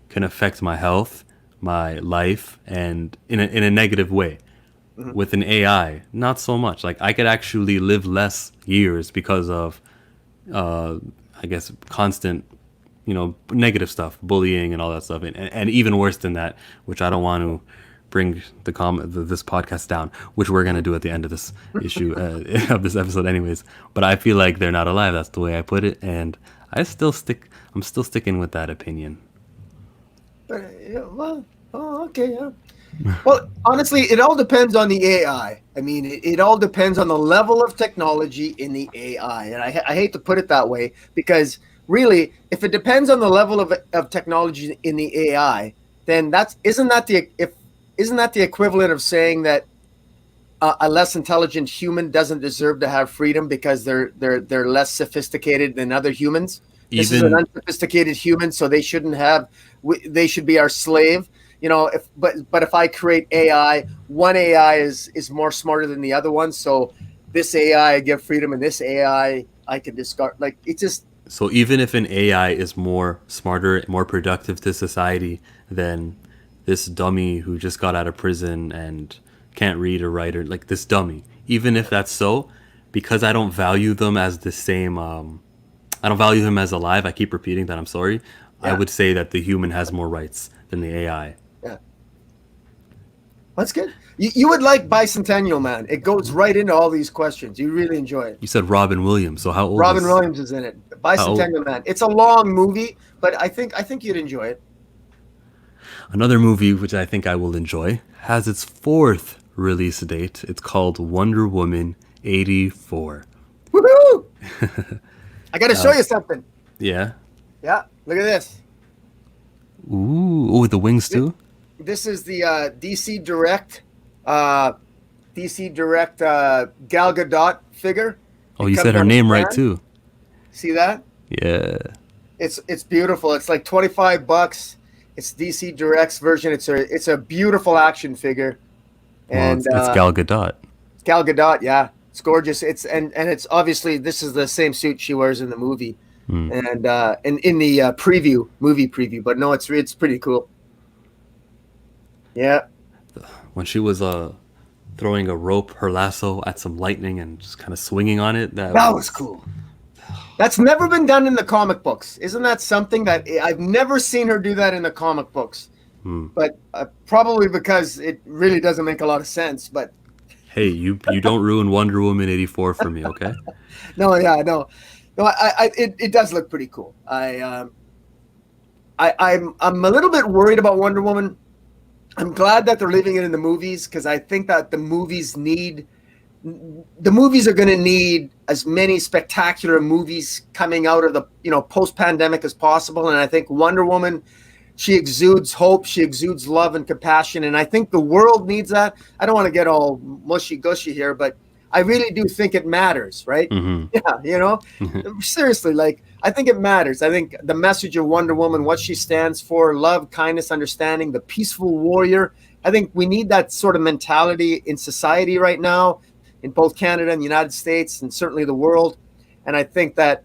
can affect my health, my life, and in a negative way. Mm-hmm. With an AI, not so much. Like I could actually live less years because of, I guess, constant, negative stuff, bullying and all that stuff, and even worse than that, which I don't want to bring this podcast down, which we're gonna do at the end of this issue of this episode, anyways. But I feel like they're not alive. That's the way I put it, and I'm still sticking with that opinion. Okay, yeah. Well, honestly, it all depends on the AI. I mean, it all depends on the level of technology in the AI. And I hate to put it that way, because really, if it depends on the level of technology in the AI, then isn't that the equivalent of saying that a less intelligent human doesn't deserve to have freedom because they're less sophisticated than other humans. This is an unsophisticated human, so they shouldn't have. They should be our slave. You know, but if I create AI, one AI is more smarter than the other one. So this AI I give freedom, and this AI I can discard. Like it just. So even if an AI is more smarter, more productive to society than this dummy who just got out of prison and can't read or write, or like this dummy, even if that's so, because I don't value them as the same. I don't value him as alive. I keep repeating that. I'm sorry. Yeah. I would say that the human has more rights than the AI. Yeah. That's good. You would like Bicentennial Man. It goes right into all these questions. You really enjoy it. You said Robin Williams. So how old Robin Williams is in it. Bicentennial Man. It's a long movie, but I think you'd enjoy it. Another movie which I think I will enjoy has its 4th release date. It's called Wonder Woman 84. Woohoo! I got to show you something. Yeah. Yeah. Look at this. Ooh, with the wings too. This is the DC Direct Gal Gadot figure. Oh, you said her name right too. See that? Yeah. It's beautiful. It's like $25. It's DC Direct's version. It's a beautiful action figure. And it's Gal Gadot. Gal Gadot, yeah. It's gorgeous. It's it's obviously this is the same suit she wears in the movie. And in the movie preview, but no, it's pretty cool. Yeah. When she was throwing a rope, her lasso at some lightning and just kind of swinging on it, that was cool. That's never been done in the comic books. Isn't that something that I've never seen her do that in the comic books? But probably because it really doesn't make a lot of sense. But hey, you don't ruin Wonder Woman 84 for me, okay? No, it does look pretty cool. I'm a little bit worried about Wonder Woman. I'm glad that they're leaving it in the movies because I think that the movies are going to need as many spectacular movies coming out of the post-pandemic as possible. And I think Wonder Woman, she exudes hope, she exudes love and compassion, and I think the world needs that. I don't want to get all mushy-gushy here, but I really do think it matters, right? Mm-hmm. Yeah, seriously, like I think it matters. I think the message of Wonder Woman, what she stands for, love, kindness, understanding, the peaceful warrior. I think we need that sort of mentality in society right now, in both Canada and the United States, and certainly the world. And I think that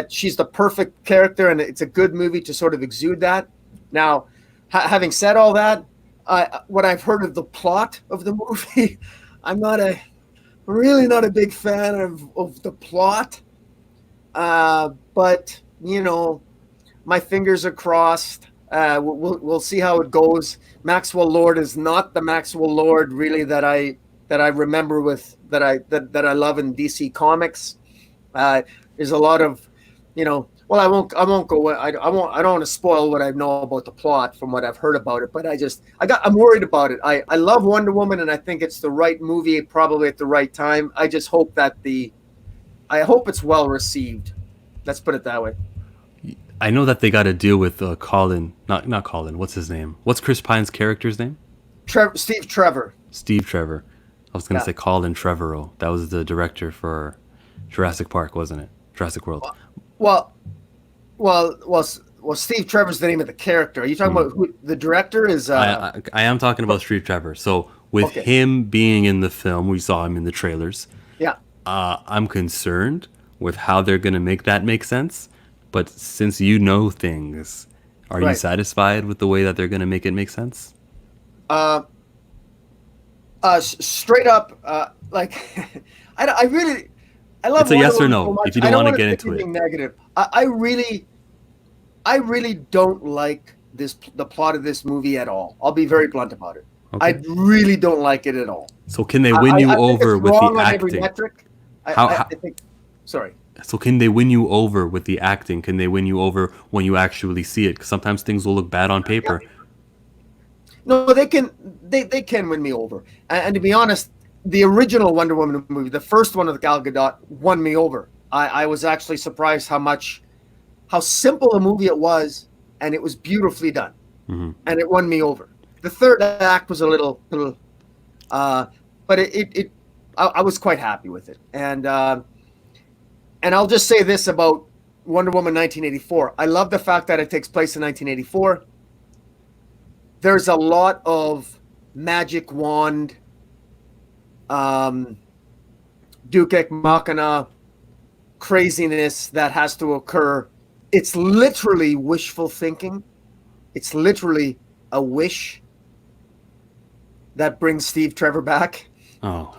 she's the perfect character, and it's a good movie to sort of exude that. Now, having said all that, what I've heard of the plot of the movie, I'm really not a big fan of the plot. But my fingers are crossed. We'll see how it goes. Maxwell Lord is not the Maxwell Lord really that I remember that I love in DC Comics. There's a lot of, well, I won't go. I don't want to spoil what I know about the plot from what I've heard about it. But I'm worried about it. I love Wonder Woman, and I think it's the right movie, probably at the right time. I just hope that I hope it's well received. Let's put it that way. I know that they got to deal with Colin, not Colin. What's his name? What's Chris Pine's character's name? Steve Trevor. Steve Trevor. I was going to say Colin Trevorrow. That was the director for Jurassic Park, wasn't it? Jurassic World. Well, Steve Trevor's the name of the character. Are you talking about who the director is? I am talking about Steve Trevor. So with him being in the film, we saw him in the trailers. Yeah. I'm concerned with how they're going to make that make sense. But since you know things, are you satisfied with the way that they're going to make it make sense? Straight up, like I love. It's a yes or no. If you don't want to get into it, negative. I really don't like the plot of this movie at all. I'll be very blunt about it. Okay. I really don't like it at all. So can they win you over with the acting? I think. Sorry. So can they win you over with the acting? Can they win you over when you actually see it? Because sometimes things will look bad on paper. Yeah. No, they can. They can win me over. And to be honest, the original Wonder Woman movie, the first one with Gal Gadot, won me over. I was actually surprised how simple a movie it was, and it was beautifully done, and it won me over. The third act was a little but I was quite happy with it. And I'll just say this about Wonder Woman 1984. I love the fact that it takes place in 1984. There's a lot of magic wand, Duke Ex Machina craziness that has to occur. It's literally wishful thinking. It's literally a wish that brings Steve Trevor back. Oh.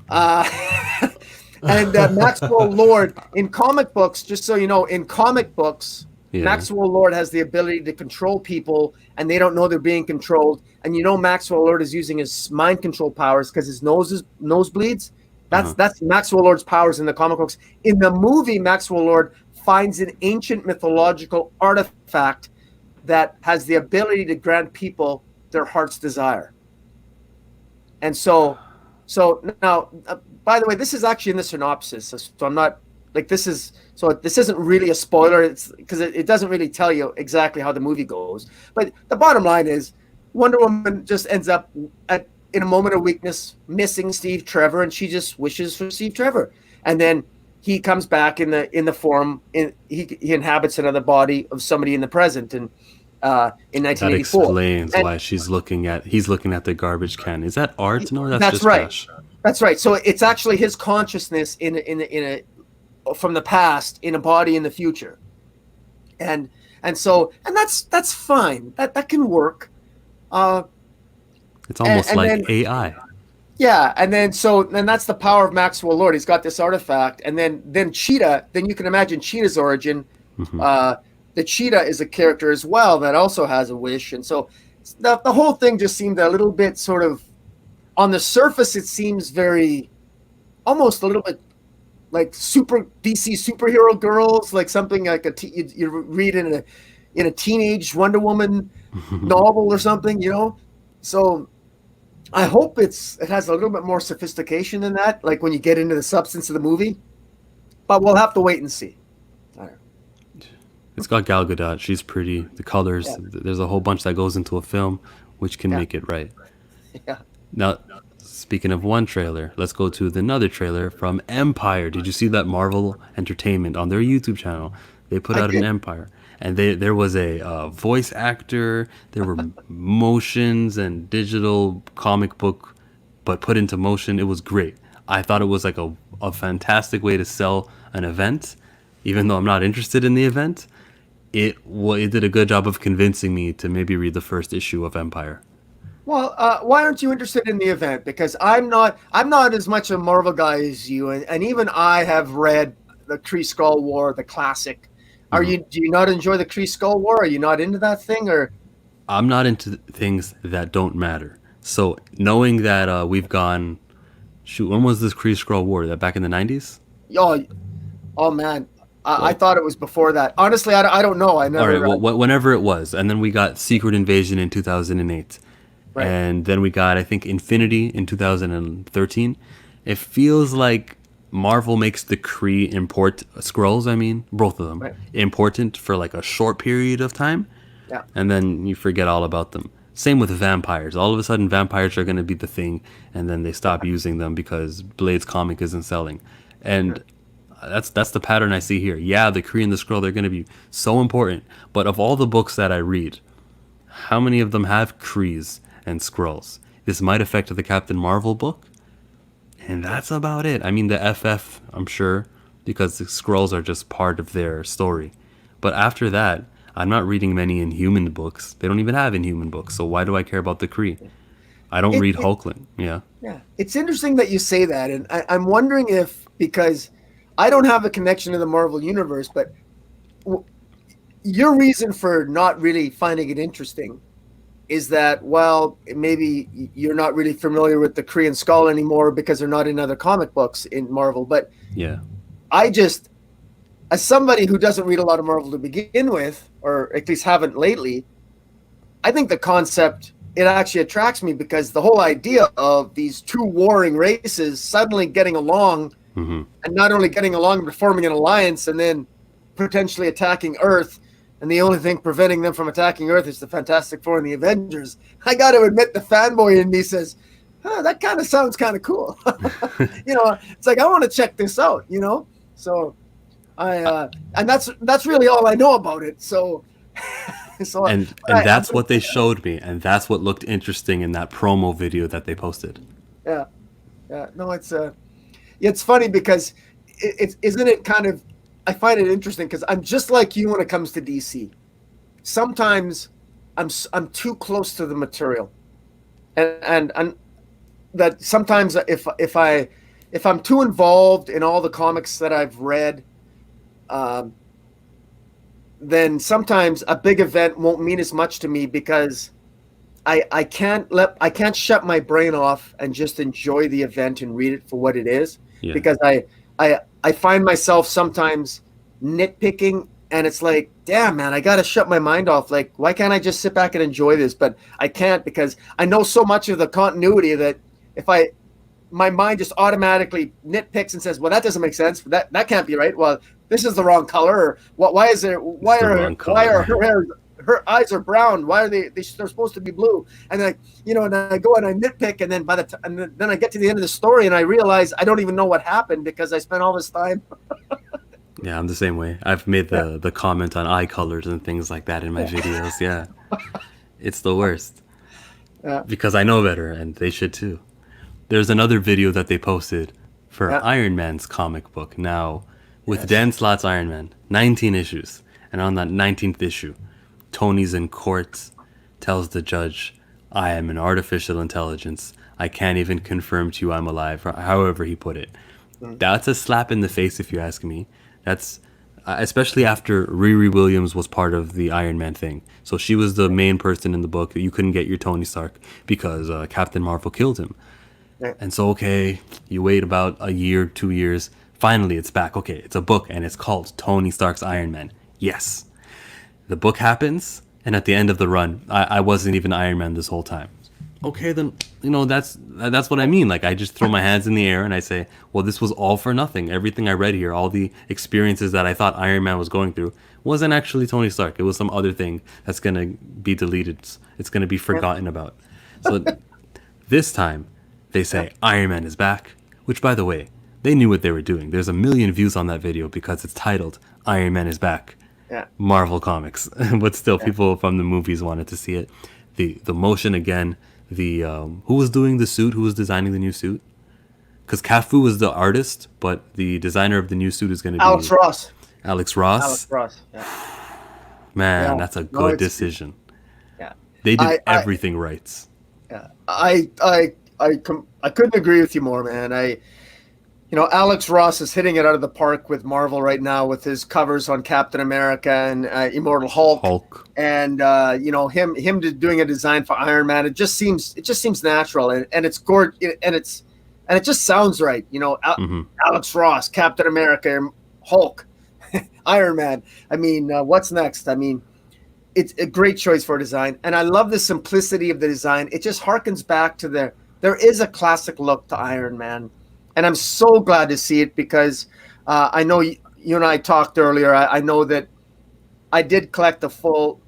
And Maxwell Lord in comic books, just so you know, in comic books, Maxwell Lord has the ability to control people, and they don't know they're being controlled. And you know, Maxwell Lord is using his mind control powers because his nose bleeds. That's Maxwell Lord's powers in the comic books. In the movie, Maxwell Lord finds an ancient mythological artifact that has the ability to grant people their heart's desire. And so now, by the way, this is actually in the synopsis. So I'm not like this isn't really a spoiler. It's because it doesn't really tell you exactly how the movie goes. But the bottom line is, Wonder Woman just ends up in a moment of weakness, missing Steve Trevor, and she just wishes for Steve Trevor. And then he comes back in the form he inhabits another body of somebody in the present. And in 1984. That explains why he's looking at the garbage can. Is that art? No, that's just right. trash. That's right. So it's actually his consciousness from the past in a body in the future, and that's fine. That can work. It's almost like then, AI. Yeah, and then that's the power of Maxwell Lord. He's got this artifact, and then Cheetah. Then you can imagine Cheetah's origin. Mm-hmm. The Cheetah is a character as well that also has a wish, and so the whole thing just seemed a little bit sort of, on the surface, it seems almost a little bit like super DC superhero girls, like something like you read in a teenage Wonder Woman novel or something, you know. So I hope it has a little bit more sophistication than that, like when you get into the substance of the movie. But we'll have to wait and see. All right. It's got Gal Gadot. She's pretty. The colors. Yeah. There's a whole bunch that goes into a film, which can make it right. Yeah. Now, speaking of one trailer, let's go to another trailer from Empire. Did you see that? Marvel Entertainment on their YouTube channel, they put out an Empire, and there was a voice actor. There were motions and digital comic book, but put into motion. It was great. I thought it was like a fantastic way to sell an event, even though I'm not interested in the event. It did a good job of convincing me to maybe read the first issue of Empire. Well, why aren't you interested in the event? Because I'm not as much a Marvel guy as you, and even I have read the Kree Skull War, the classic. Do you not enjoy the Kree Skull War? Are you not into that thing, or? I'm not into things that don't matter. So knowing that we've gone, when was this Kree Skull War? That back in the 90s? Oh man. I thought it was before that. Honestly, I don't know. I never. All right, well, whenever it was, and then we got Secret Invasion in 2008. Right. And then we got, I think, Infinity in 2013. It feels like Marvel makes the Kree Skrulls, both of them, important for like a short period of time. Yeah. And then you forget all about them. Same with vampires. All of a sudden, vampires are going to be the thing, and then they stop using them because Blade's comic isn't selling. And that's the pattern I see here. Yeah, the Kree and the Skrull, they're going to be so important. But of all the books that I read, how many of them have Krees and Skrulls? This might affect the Captain Marvel book, and that's about it. The FF, I'm sure, because the Skrulls are just part of their story. But after that, I'm not reading many Inhuman books. They don't even have Inhuman books, so why do I care about the Kree? I don't read Hulkling. Yeah. It's interesting that you say that, and I'm wondering if, because I don't have a connection to the Marvel Universe, but your reason for not really finding it interesting is that, well, maybe you're not really familiar with the Kree and Skull anymore because they're not in other comic books in Marvel. But yeah, as somebody who doesn't read a lot of Marvel to begin with, or at least haven't lately, I think the concept, it actually attracts me, because the whole idea of these two warring races suddenly getting along, and not only getting along, but forming an alliance and then potentially attacking Earth. And the only thing preventing them from attacking Earth is the Fantastic Four and the Avengers. I got to admit, the fanboy in me says, that kind of sounds kind of cool. It's like, I want to check this out, So and that's really all I know about it. So, and that's what they showed me, and that's what looked interesting in that promo video that they posted. Yeah. No, it's funny because isn't it kind of, I find it interesting because I'm just like you when it comes to DC. Sometimes I'm too close to the material, and that sometimes if I'm too involved in all the comics that I've read, then sometimes a big event won't mean as much to me because I can't shut my brain off and just enjoy the event and read it for what it is. Yeah. Because I find myself sometimes nitpicking, and it's like, damn, man, I got to shut my mind off. Like, why can't I just sit back and enjoy this? But I can't, because I know so much of the continuity that my mind just automatically nitpicks and says, well, that doesn't make sense. That can't be right. Well, this is the wrong color. Or why are her eyes are brown? Why are they're supposed to be blue? And and I go and I nitpick, and then then I get to the end of the story and I realize I don't even know what happened because I spent all this time. Yeah, I'm the same way. I've made the comment on eye colors and things like that in my videos. Yeah, it's the worst. Because I know better, and they should too. There's another video that they posted for Iron Man's comic book. Now, with Dan Slott's Iron Man, 19 issues. And on that 19th issue, Tony's in court, tells the judge, I am an artificial intelligence. I can't even confirm to you I'm alive, or however he put it. That's a slap in the face, if you ask me. That's especially after Riri Williams was part of the Iron Man thing. So she was the main person in the book that you couldn't get your Tony Stark because Captain Marvel killed him. And so, okay, you wait about a year, 2 years. Finally, it's back. Okay, it's a book, and it's called Tony Stark's Iron Man. Yes. The book happens, and at the end of the run, I wasn't even Iron Man this whole time. Okay, then, that's what I mean. Like, I just throw my hands in the air, and I say, well, this was all for nothing. Everything I read here, all the experiences that I thought Iron Man was going through, wasn't actually Tony Stark. It was some other thing that's going to be deleted. It's going to be forgotten about. So this time, they say Iron Man is back, which, by the way, they knew what they were doing. There's 1 million views on that video because it's titled Iron Man is back. Yeah. Marvel Comics. But still, people from the movies wanted to see it. The motion again, who was doing the suit, who was designing the new suit? Because Cafu was the artist, but the designer of the new suit is going to be Alex Ross. Alex Ross? Alex Ross, yeah. Man, that's a good decision. Yeah. They did everything right. Yeah. I couldn't agree with you more, man. Alex Ross is hitting it out of the park with Marvel right now with his covers on Captain America and Immortal Hulk. And him doing a design for Iron Man. It just seems natural, and it's gorgeous, and it just sounds right. Alex Ross, Captain America, Hulk, Iron Man. I mean, what's next? I mean, it's a great choice for design, and I love the simplicity of the design. It just harkens back to there is a classic look to Iron Man. And I'm so glad to see it because I know you and I talked earlier. I know that I did collect the full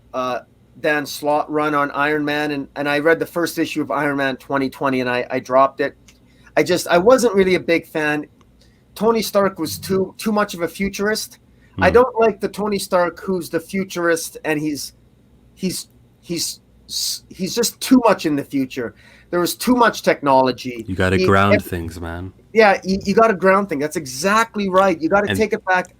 Dan Slott run on Iron Man, and I read the first issue of Iron Man 2020, and I dropped it. I wasn't really a big fan. Tony Stark was too much of a futurist. I don't like the Tony Stark who's the futurist, and he's just too much in the future. There was too much technology. You got to ground things, man. Yeah, you got to ground things. That's exactly right. You got to take it back.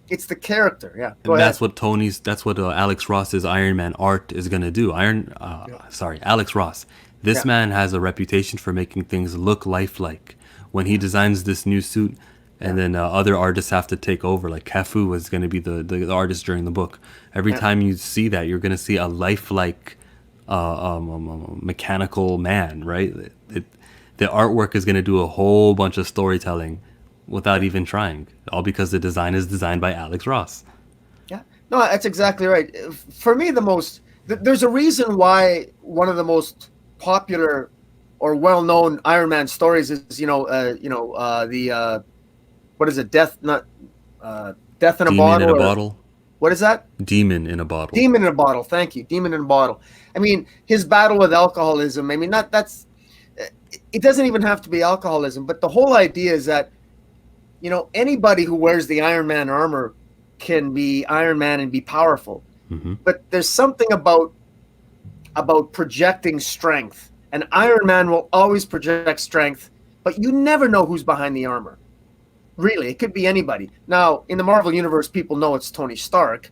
It's the character. Yeah, and that's what Alex Ross's Iron Man art is gonna do. Alex Ross. This man has a reputation for making things look lifelike. When he designs this new suit, and then other artists have to take over. Like Cafu was gonna be the artist during the book. Every time you see that, you're gonna see a lifelike, mechanical man, right? The artwork is going to do a whole bunch of storytelling without even trying, all because the design is designed by Alex Ross. Yeah, no, that's exactly right. For me, there's a reason why one of the most popular or well-known Iron Man stories is, what is it? Death in a Demon Bottle. In a Bottle. What is that? Demon in a Bottle. Demon in a Bottle. Thank you. Demon in a Bottle. I mean, his battle with alcoholism. I mean, it doesn't even have to be alcoholism, but the whole idea is that, you know, anybody who wears the Iron Man armor can be Iron Man and be powerful. Mm-hmm. But there's something about projecting strength. And Iron Man will always project strength, but you never know who's behind the armor. Really, it could be anybody. Now, in the Marvel Universe, people know it's Tony Stark.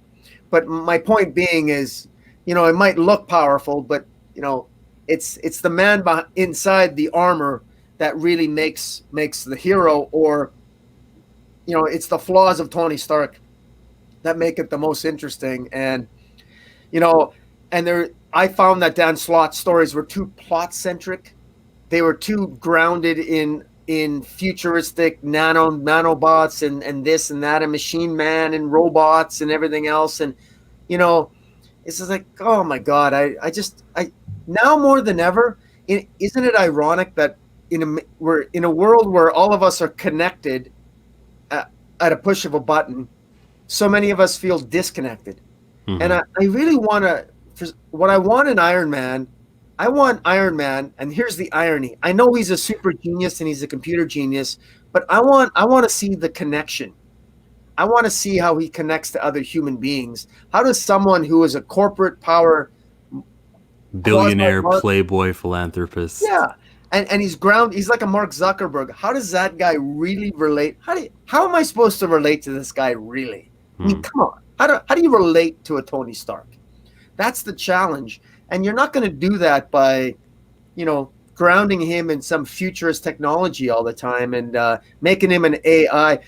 But my point being is, you know, it might look powerful, but, you know, it's the man inside the armor that really makes the hero, or, you know, it's the flaws of Tony Stark that make it the most interesting. And, you know, I found that Dan Slott's stories were too plot centric. They were too grounded in futuristic nanobots and this and that, and machine man and robots and everything else. And, you know, it's just like, oh my God, I now more than ever, isn't it ironic that we're in a world where all of us are connected at a push of a button, so many of us feel disconnected. Mm-hmm. And I really want to, what I want in Iron Man, I want Iron Man, and here's the irony. I know he's a super genius and he's a computer genius, but I want to see the connection. I want to see how he connects to other human beings. How does someone who is a corporate power billionaire, playboy, philanthropist, yeah, and he's like a Mark Zuckerberg. How does that guy really relate? How am I supposed to relate to this guy really? I mean, come on. How do you relate to a Tony Stark? That's the challenge. And you're not going to do that by, you know, grounding him in some futurist technology all the time and making him an AI.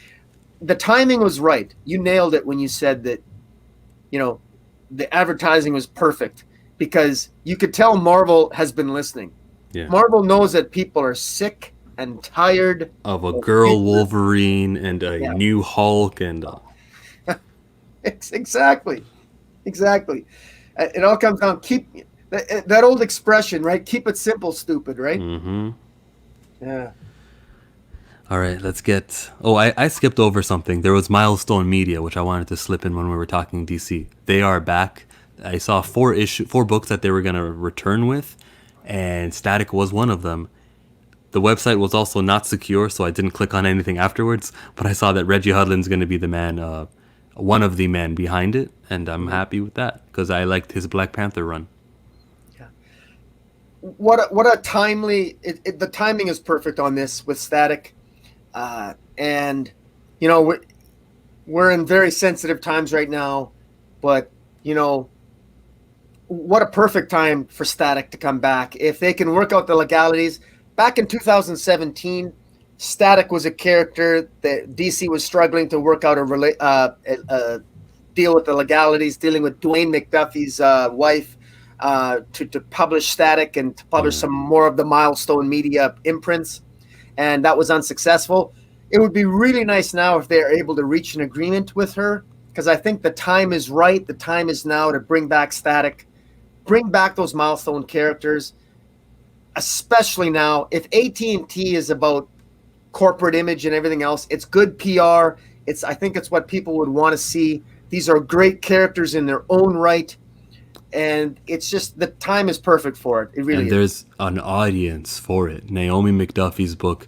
The timing was right. You nailed it when you said that, you know, the advertising was perfect, because you could tell Marvel has been listening. Yeah. Marvel knows that people are sick and tired of a girl Wolverine and a new Hulk and exactly. It all comes down, keep that old expression, right? Keep it simple, stupid, right? Mm-hmm. Yeah. All right, let's get... Oh, I skipped over something. There was Milestone Media, which I wanted to slip in when we were talking DC. They are back. I saw 4 books that they were going to return with, and Static was one of them. The website was also not secure, so I didn't click on anything afterwards, but I saw that Reggie Hudlin's going to be the man, one of the men behind it, and I'm happy with that, because I liked his Black Panther run. Yeah. What a timely... the timing is perfect on this with Static. And, you know, we're in very sensitive times right now, but, you know, what a perfect time for Static to come back. If they can work out the legalities. Back in 2017, Static was a character that DC was struggling to work out a deal with the legalities, dealing with Dwayne McDuffie's wife to publish Static and to publish some more of the Milestone Media imprints. And that was unsuccessful. It would be really nice now if they're able to reach an agreement with her, because I think the time is right. The time is now to bring back Static, bring back those Milestone characters, especially now. If AT&T is about corporate image and everything else, it's good PR. I think it's what people would want to see. These are great characters in their own right. And it's just, the time is perfect for it. It really is. And there's an audience for it. Naomi McDuffie's book,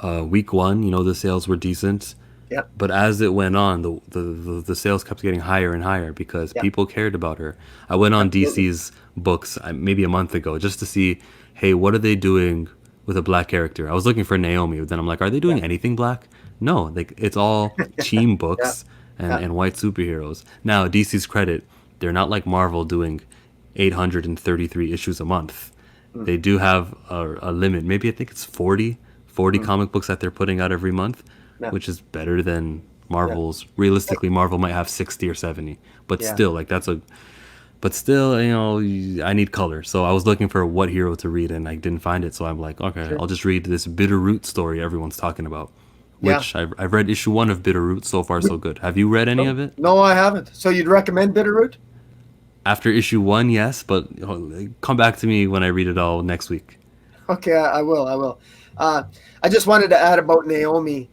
week 1, you know, the sales were decent. Yeah. But as it went on, the sales kept getting higher and higher because people cared about her. I went on DC's books maybe a month ago just to see, hey, what are they doing with a black character? I was looking for Naomi, but then I'm like, are they doing anything black? No, like it's all team books and white superheroes. Now, DC's credit, they're not like Marvel doing 833 issues a month. They do have a limit. Maybe I think it's 40 comic books that they're putting out every month, which is better than Marvel's. Realistically, Marvel might have 60 or 70, but still, like but still, you know, I need color. So I was looking for what hero to read, and I didn't find it. So I'm like, okay, I'll just read this Bitterroot story everyone's talking about. Which I've read issue 1 of Bitterroot. So far, so good. Have you read any of it? No, I haven't. So you'd recommend Bitterroot? After issue 1, yes, but come back to me when I read it all next week. Okay, I will. I just wanted to add about Naomi.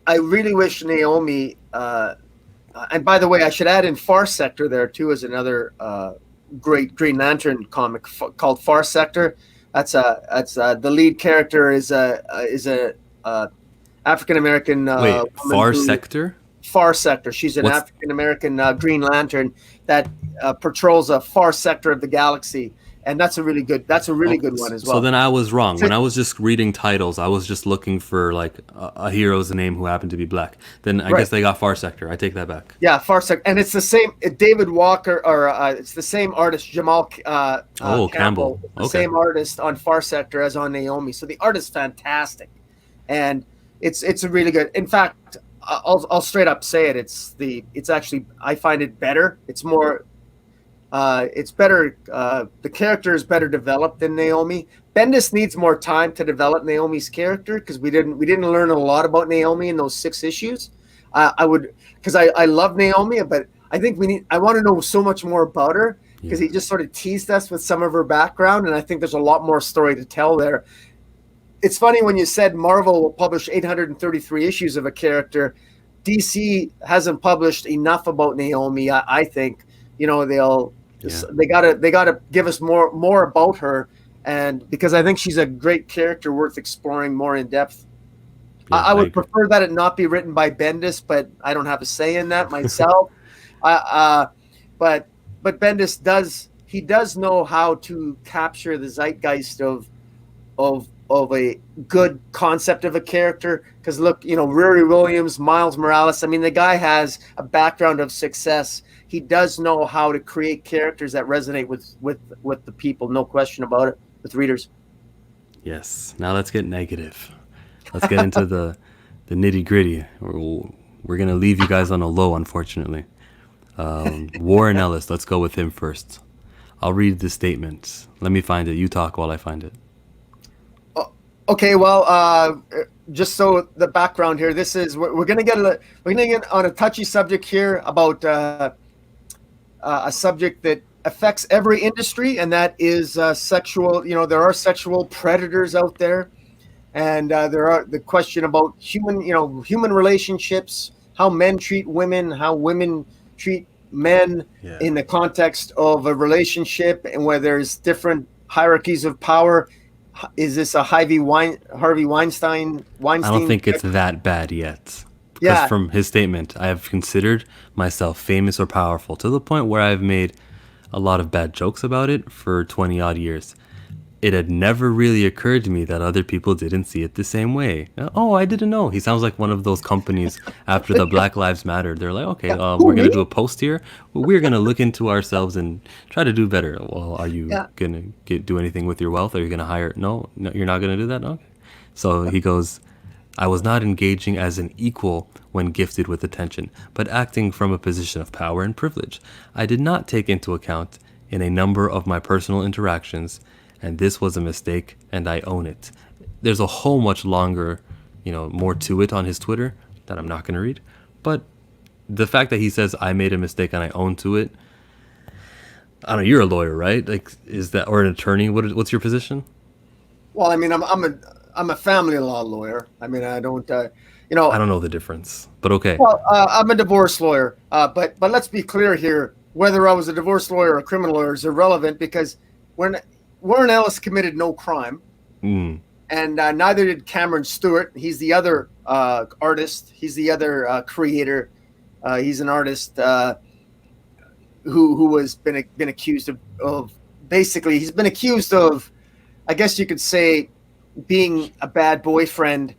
I really wish Naomi, and by the way, I should add in Far Sector there too, as another great Green Lantern comic called Far Sector. That's the lead character is a African American Wait, woman Far Sector? Far Sector. She's an What's African American Green Lantern that patrols a far sector of the galaxy, and that's a really good one as well. So then I was wrong. When I was just reading titles, I was just looking for like a hero's name who happened to be black. Then I guess they got Far Sector. I take that back. Yeah, Far Sector, and it's the same David Walker, or it's the same artist Jamal Campbell. The same artist on Far Sector as on Naomi. So the art is fantastic, and it's a really good. In fact, I'll straight up say it. It's actually, I find it better. It's more. It's better. The character is better developed than Naomi. Bendis needs more time to develop Naomi's character because we didn't learn a lot about Naomi in those 6 issues. I love Naomi, but I think I want to know so much more about her because he just sort of teased us with some of her background, and I think there's a lot more story to tell there. It's funny when you said Marvel will publish 833 issues of a character. DC hasn't published enough about Naomi. I think they gotta give us more about her, and because I think she's a great character worth exploring more in depth. Yeah, I would prefer that it not be written by Bendis, but I don't have a say in that myself. But Bendis does know how to capture the zeitgeist of a good concept of a character. Because look, Riri Williams, Miles Morales. I mean, the guy has a background of success. He does know how to create characters that resonate with the people. No question about it, with readers. Yes. Now let's get negative. Let's get into the nitty gritty. We're gonna leave you guys on a low, unfortunately. Warren Ellis. Let's go with him first. I'll read the statement. Let me find it. You talk while I find it. Okay, well, just so the background here, this is we're gonna get on a touchy subject here about a subject that affects every industry, and that is sexual. There are sexual predators out there, and there are the question about human relationships, how men treat women, how women treat men in the context of a relationship, and where there's different hierarchies of power. Is this a Harvey Weinstein? I don't think it's that bad yet. Because from his statement, I have considered myself famous or powerful to the point where I've made a lot of bad jokes about it for 20 odd years. It had never really occurred to me that other people didn't see it the same way. Oh, I didn't know. He sounds like one of those companies after the Black Lives Matter. They're like, okay, we're going to do a post here. We're going to look into ourselves and try to do better. Well, are you going to do anything with your wealth? Are you going to hire? No, you're not going to do that? Okay. So he goes, I was not engaging as an equal when gifted with attention, but acting from a position of power and privilege. I did not take into account in a number of my personal interactions, and this was a mistake, and I own it. There's a whole much longer, more to it on his Twitter that I'm not going to read. But the fact that he says, I made a mistake and I own to it, I don't know, you're a lawyer, right? Like, is that, or an attorney? What's your position? Well, I mean, I'm a family law lawyer. I mean, I don't, I don't know the difference, but okay. Well, I'm a divorce lawyer, but let's be clear here. Whether I was a divorce lawyer or a criminal lawyer is irrelevant, because when Warren Ellis committed no crime, and neither did Cameron Stewart. He's the other artist. He's the other creator. He's an artist who has been accused of basically, he's been accused of, I guess you could say, being a bad boyfriend.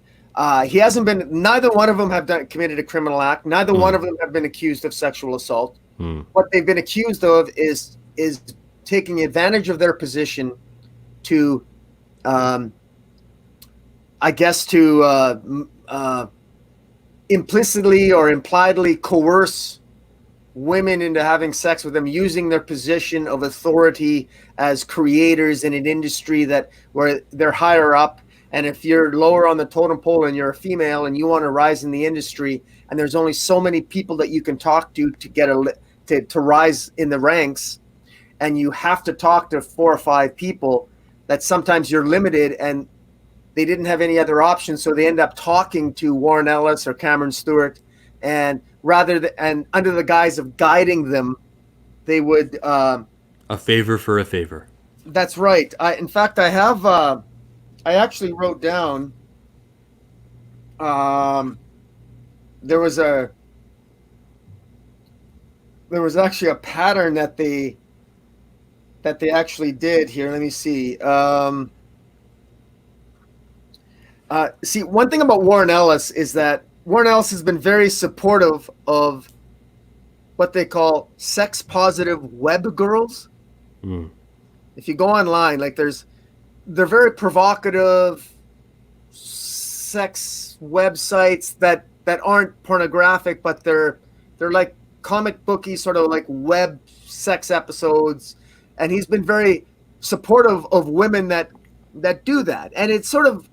He hasn't been. Neither one of them have committed a criminal act. Neither one of them have been accused of sexual assault. What they've been accused of is taking advantage of their position to, I guess, to implicitly or impliedly coerce women into having sex with them, using their position of authority as creators in an industry where they're higher up. And if you're lower on the totem pole and you're a female and you want to rise in the industry, and there's only so many people that you can talk to get to rise in the ranks, and you have to talk to 4 or 5 people, that sometimes you're limited, and they didn't have any other options, so they end up talking to Warren Ellis or Cameron Stewart, and under the guise of guiding them, they would a favor for a favor. That's right. In fact, I have. I actually wrote down. Um, there was a. There was actually a pattern that they actually did here. Let me see. See, one thing about Warren Ellis is that Warren Ellis has been very supportive of what they call sex positive web girls. Mm. If you go online, like they're very provocative sex websites that aren't pornographic, but they're like comic booky sort of like web sex episodes, and he's been very supportive of women that do that, and it's sort of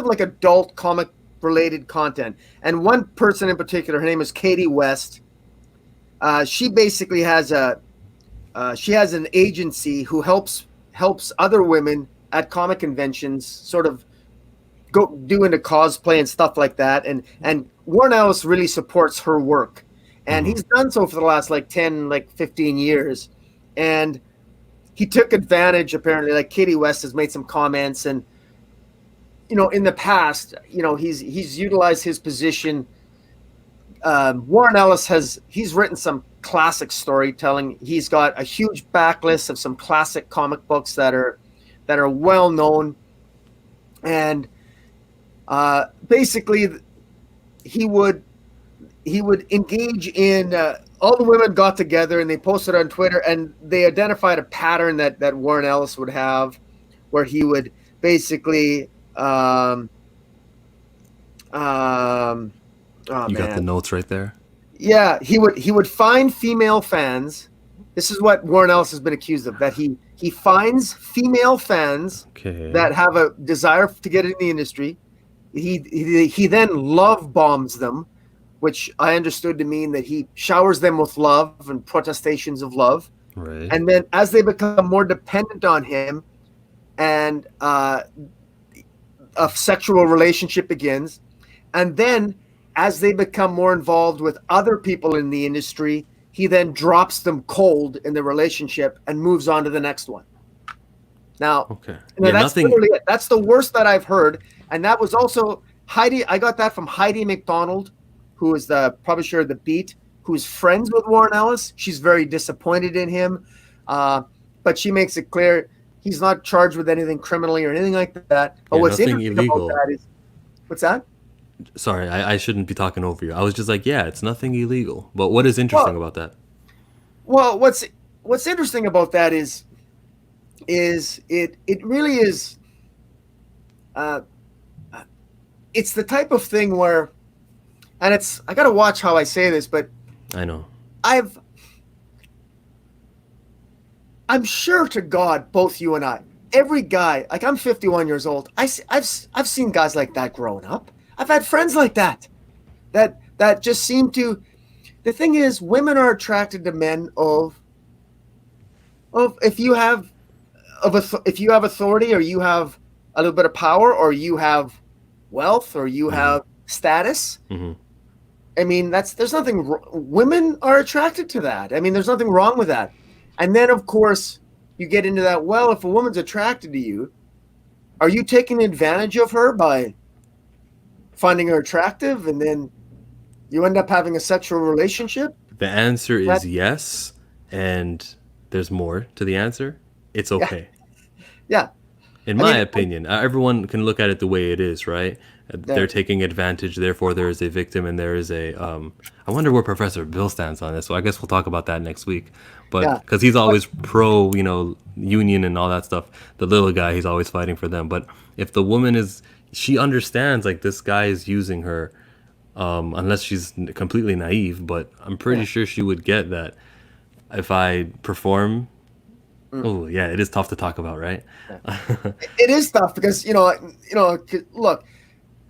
like adult comic related content. And one person in particular, her name is Katie West. She basically has she has an agency who helps other women at comic conventions sort of go do into cosplay and stuff like that. And Warren Ellis really supports her work, and he's done so for the last like 10, like 15 years. And he took advantage, apparently, like Katie West has made some comments, and in the past, he's utilized his position. Warren Ellis he's written some classic storytelling. He's got a huge backlist of some classic comic books that are well known, and basically he would engage in all the women got together and they posted on Twitter, and they identified a pattern that Warren Ellis would have, where he would basically oh, You got the notes right there. yeah, he would find female fans. This is what Warren Ellis has been accused of, that he finds female fans that have a desire to get in the industry. He then love bombs them, which I understood to mean that he showers them with love and protestations of love. Right. And then as they become more dependent on him, and a sexual relationship begins, and then as they become more involved with other people in the industry, he then drops them cold in the relationship and moves on to the next one. Now, that's literally it. That's the worst that I've heard. And that was also Heidi. I got that from Heidi McDonald, who is the publisher of The Beat, who's friends with Warren Ellis. She's very disappointed in him. But she makes it clear he's not charged with anything criminally or anything like that. But what's interesting illegal about that is, what's that? Sorry, I shouldn't be talking over you. I was just like, yeah, it's nothing illegal. But what is interesting about that? Well, what's interesting about that is it really is. It's the type of thing where, and I got to watch how I say this, but I know I'm sure to God, both you and I, every guy, like I'm 51 years old. I've seen guys like that growing up. I've had friends like that just seem to. The thing is, women are attracted to men of if you have authority, or you have a little bit of power, or you have wealth, or you have status. Mm-hmm. I mean, there's nothing. Women are attracted to that. I mean, there's nothing wrong with that. And then, of course, you get into that. Well, if a woman's attracted to you, are you taking advantage of her by finding her attractive, and then you end up having a sexual relationship? The answer is yes, and there's more to the answer. It's okay. Yeah. In my opinion, everyone can look at it the way it is, right? They're taking advantage, therefore there is a victim, and there is a I wonder where Professor Bill stands on this. So I guess we'll talk about that next week. But because he's always pro, union and all that stuff. The little guy, he's always fighting for them. But if the woman she understands, like, this guy is using her, unless she's completely naive, but I'm pretty sure she would get that if I perform. Oh yeah, it is tough to talk about, right? It is tough because look,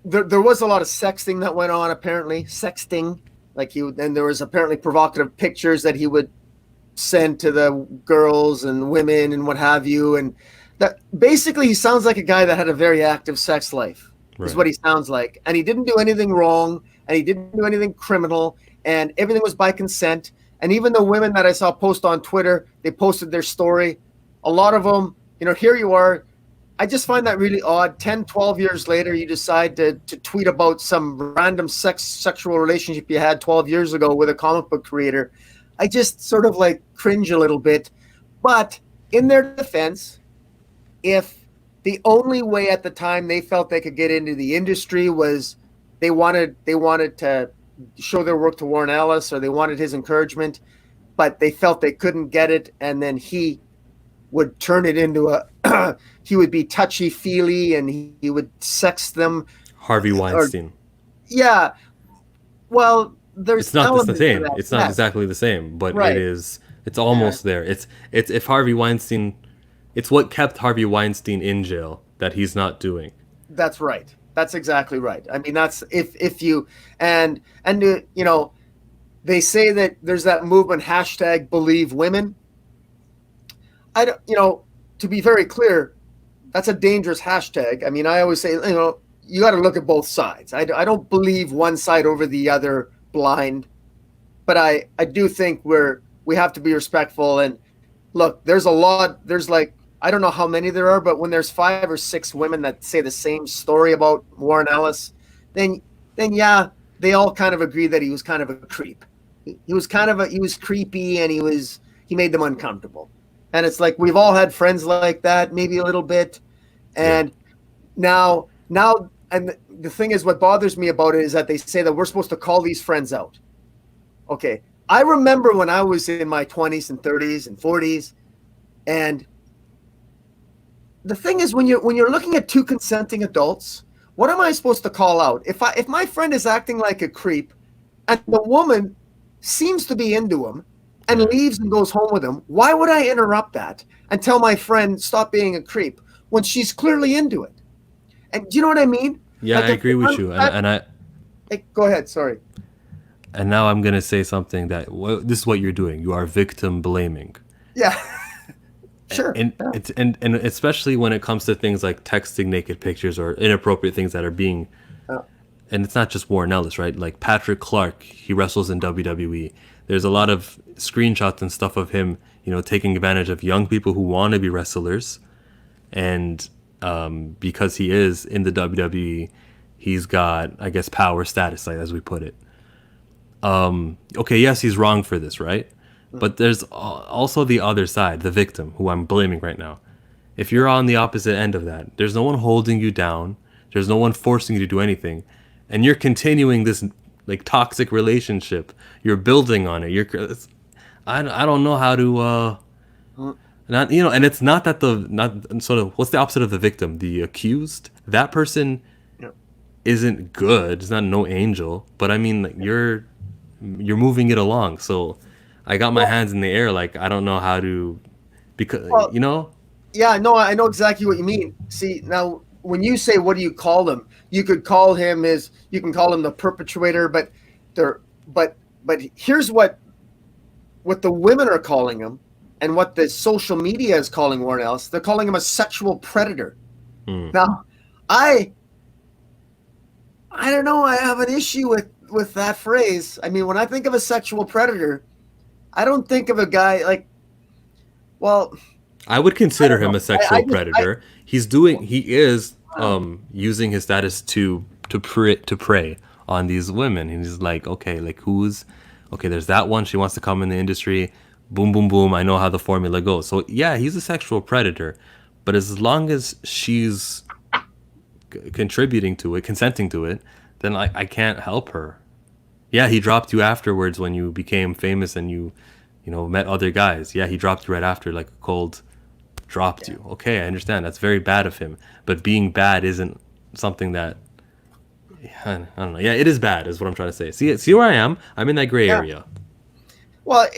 there was a lot of sexting that went on. Apparently, sexting, and there was apparently provocative pictures that he would send to the girls and women and what have you, and that basically he sounds like a guy that had a very active sex life. Right. Is what he sounds like, and he didn't do anything wrong, and he didn't do anything criminal, and everything was by consent. And even the women that I saw post on Twitter, they posted their story. A lot of them here you are. I just find that really odd. 10, 12 years later, you decide to tweet about some random sexual relationship you had 12 years ago with a comic book creator. I just sort of like cringe a little bit. But in their defense, if the only way at the time they felt they could get into the industry was they wanted to show their work to Warren Ellis, or they wanted his encouragement, but they felt they couldn't get it, and then he would turn it into he would be touchy-feely, and he would sex them. Harvey Weinstein. Yeah. Well, it's not the same. It's not exactly the same, but right. It's almost there. It's if Harvey Weinstein, it's what kept Harvey Weinstein in jail that he's not doing. That's right. That's exactly right. I mean, that's if you and they say that there's that movement #BelieveWomen. I don't, to be very clear, that's a dangerous hashtag. I mean, I always say, you got to look at both sides. I don't believe one side over the other blind, but I do think we have to be respectful. And look, there's like, I don't know how many there are, but when there's 5 or 6 women that say the same story about Warren Ellis, then yeah, they all kind of agree that he was kind of a creep. He was creepy, and he made them uncomfortable. And it's like, we've all had friends like that, maybe a little bit. And now, and the thing is, what bothers me about it is that they say that we're supposed to call these friends out. Okay. I remember when I was in my 20s and 30s and 40s, and the thing is, when you're looking at 2 consenting adults, what am I supposed to call out? If my friend is acting like a creep, and the woman seems to be into him and leaves and goes home with him, why would I interrupt that and tell my friend stop being a creep when she's clearly into it? And do you know what I mean? Yeah, like, I agree with you. And I go ahead. Sorry. And now I'm gonna say something that this is what you're doing. You are victim blaming. Yeah. Sure. And especially when it comes to things like texting naked pictures or inappropriate things that are being, and it's not just Warren Ellis, right? Like Patrick Clark, he wrestles in WWE. There's a lot of screenshots and stuff of him, taking advantage of young people who want to be wrestlers, and because he is in the WWE, he's got, I guess, power status, like, as we put it. Okay, yes, he's wrong for this, right? But there's also the other side, the victim, who I'm blaming right now. If you're on the opposite end of that, there's no one holding you down. There's no one forcing you to do anything. And you're continuing this like toxic relationship. You're building on it. I don't know how to not, and it's not that what's the opposite of the victim? The accused? That person isn't good. It's not no angel, but I mean, like, you're moving it along. So I got my hands in the air, like, I don't know how to, because, Yeah, no, I know exactly what you mean. See, now, when you say, what do you call him? You can call him the perpetrator, but here's what the women are calling him, and what the social media is calling Warren Ellis. They're calling him a sexual predator. Now, I don't know, I have an issue with that phrase. I mean, when I think of a sexual predator, I don't think of a guy like, I would consider him a sexual predator. He is using his status to prey on these women. And he's like, okay, there's that one. She wants to come in the industry. Boom, boom, boom. I know how the formula goes. So yeah, he's a sexual predator. But as long as she's contributing to it, consenting to it, then I can't help her. Yeah, he dropped you afterwards when you became famous and you met other guys. Yeah, he dropped you right after, like a cold dropped you. Okay, I understand. That's very bad of him. But being bad isn't something that, I don't know. Yeah, it is bad, is what I'm trying to say. See where I am? I'm in that gray area. Well,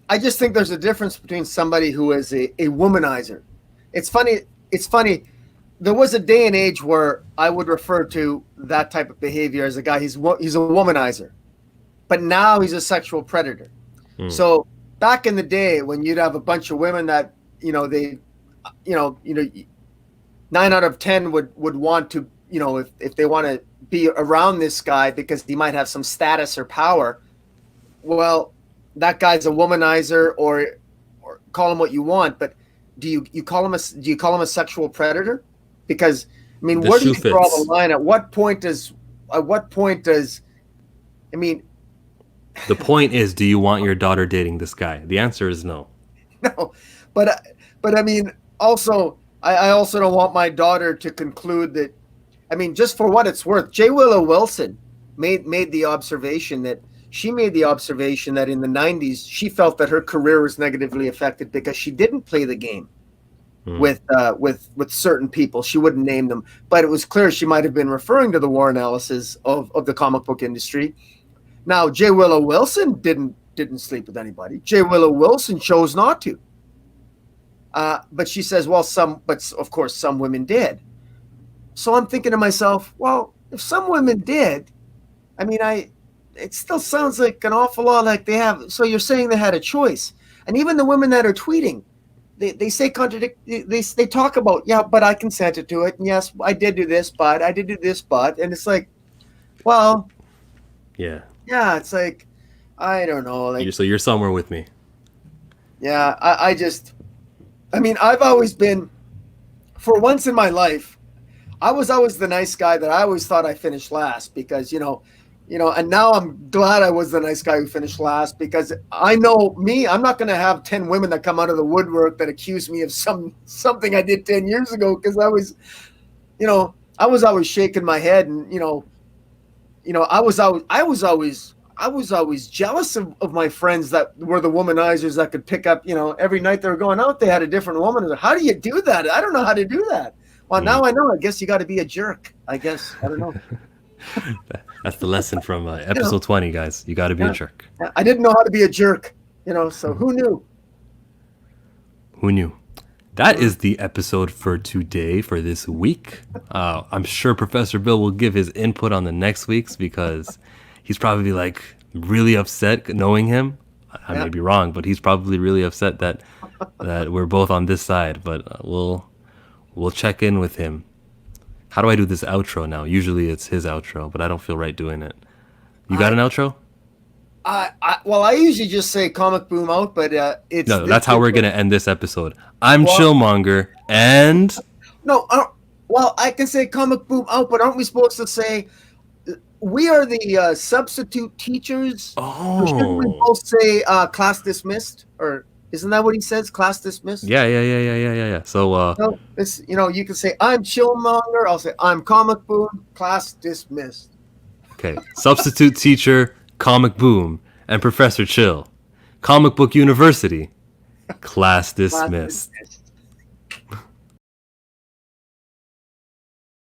I just think there's a difference between somebody who is a womanizer. It's funny. There was a day and age where I would refer to that type of behavior as a guy, he's a womanizer. But now he's a sexual predator. So back in the day, when you'd have a bunch of women that, 9 out of 10 would want to, if they want to be around this guy because he might have some status or power, well, that guy's a womanizer, or call him what you want. But you call him a sexual predator? Because I mean, The where do shoe you draw the fits. line? At what point does I mean, The point is, do you want your daughter dating this guy? The answer is no. no, but I mean, also, I also don't want my daughter to conclude that. I mean, just for what it's worth, J. Willow Wilson made the observation that in the '90s she felt that her career was negatively affected because she didn't play the game with certain people. She wouldn't name them, but it was clear she might have been referring to the Warren Ellises of the comic book industry. Now, J. Willow Wilson didn't sleep with anybody. J. Willow Wilson chose not to. But she says, well, but of course some women did. So I'm thinking to myself, well, if some women did, I mean, it still sounds like an awful lot like they have. So you're saying they had a choice. And even the women that are tweeting, they say they talk about, yeah, but I consented to it. And yes, I did do this, but I did do this, but, and it's like, well, Yeah. yeah, it's like, I don't know. Like, So you're somewhere with me. yeah, I mean, I've always been, for once in my life, I was always the nice guy that I always thought I finished last because, and now I'm glad I was the nice guy who finished last because I know me, I'm not going to have 10 women that come out of the woodwork that accuse me of something I did 10 years ago because I was always shaking my head and, I was always jealous of my friends that were the womanizers that could pick up, every night they were going out, they had a different woman. I was like, how do you do that? I don't know how to do that. Well, now I know. I guess you got to be a jerk. I guess. I don't know. That's the lesson from episode 20, guys. You got to be a jerk. I didn't know how to be a jerk, so who knew? Who knew? That is the episode for today, for this week. I'm sure Professor Bill will give his input on the next week's because he's probably like really upset knowing him. I may be wrong, but he's probably really upset that we're both on this side. But we'll check in with him. How do I do this outro now? Usually it's his outro, but I don't feel right doing it. You got an outro? I usually just say comic boom out, but it's No, that's how we're gonna end this episode. I'm Chillmonger, and no, well, I can say comic boom out, but aren't we supposed to say we are the substitute teachers? Oh, or shouldn't we both say class dismissed, or isn't that what he says? Class dismissed. Yeah. So it's you can say I'm Chillmonger. I'll say I'm comic boom. Class dismissed. okay, substitute teacher, comic boom, and Professor Chill, comic book university, class dismissed. Class dismissed.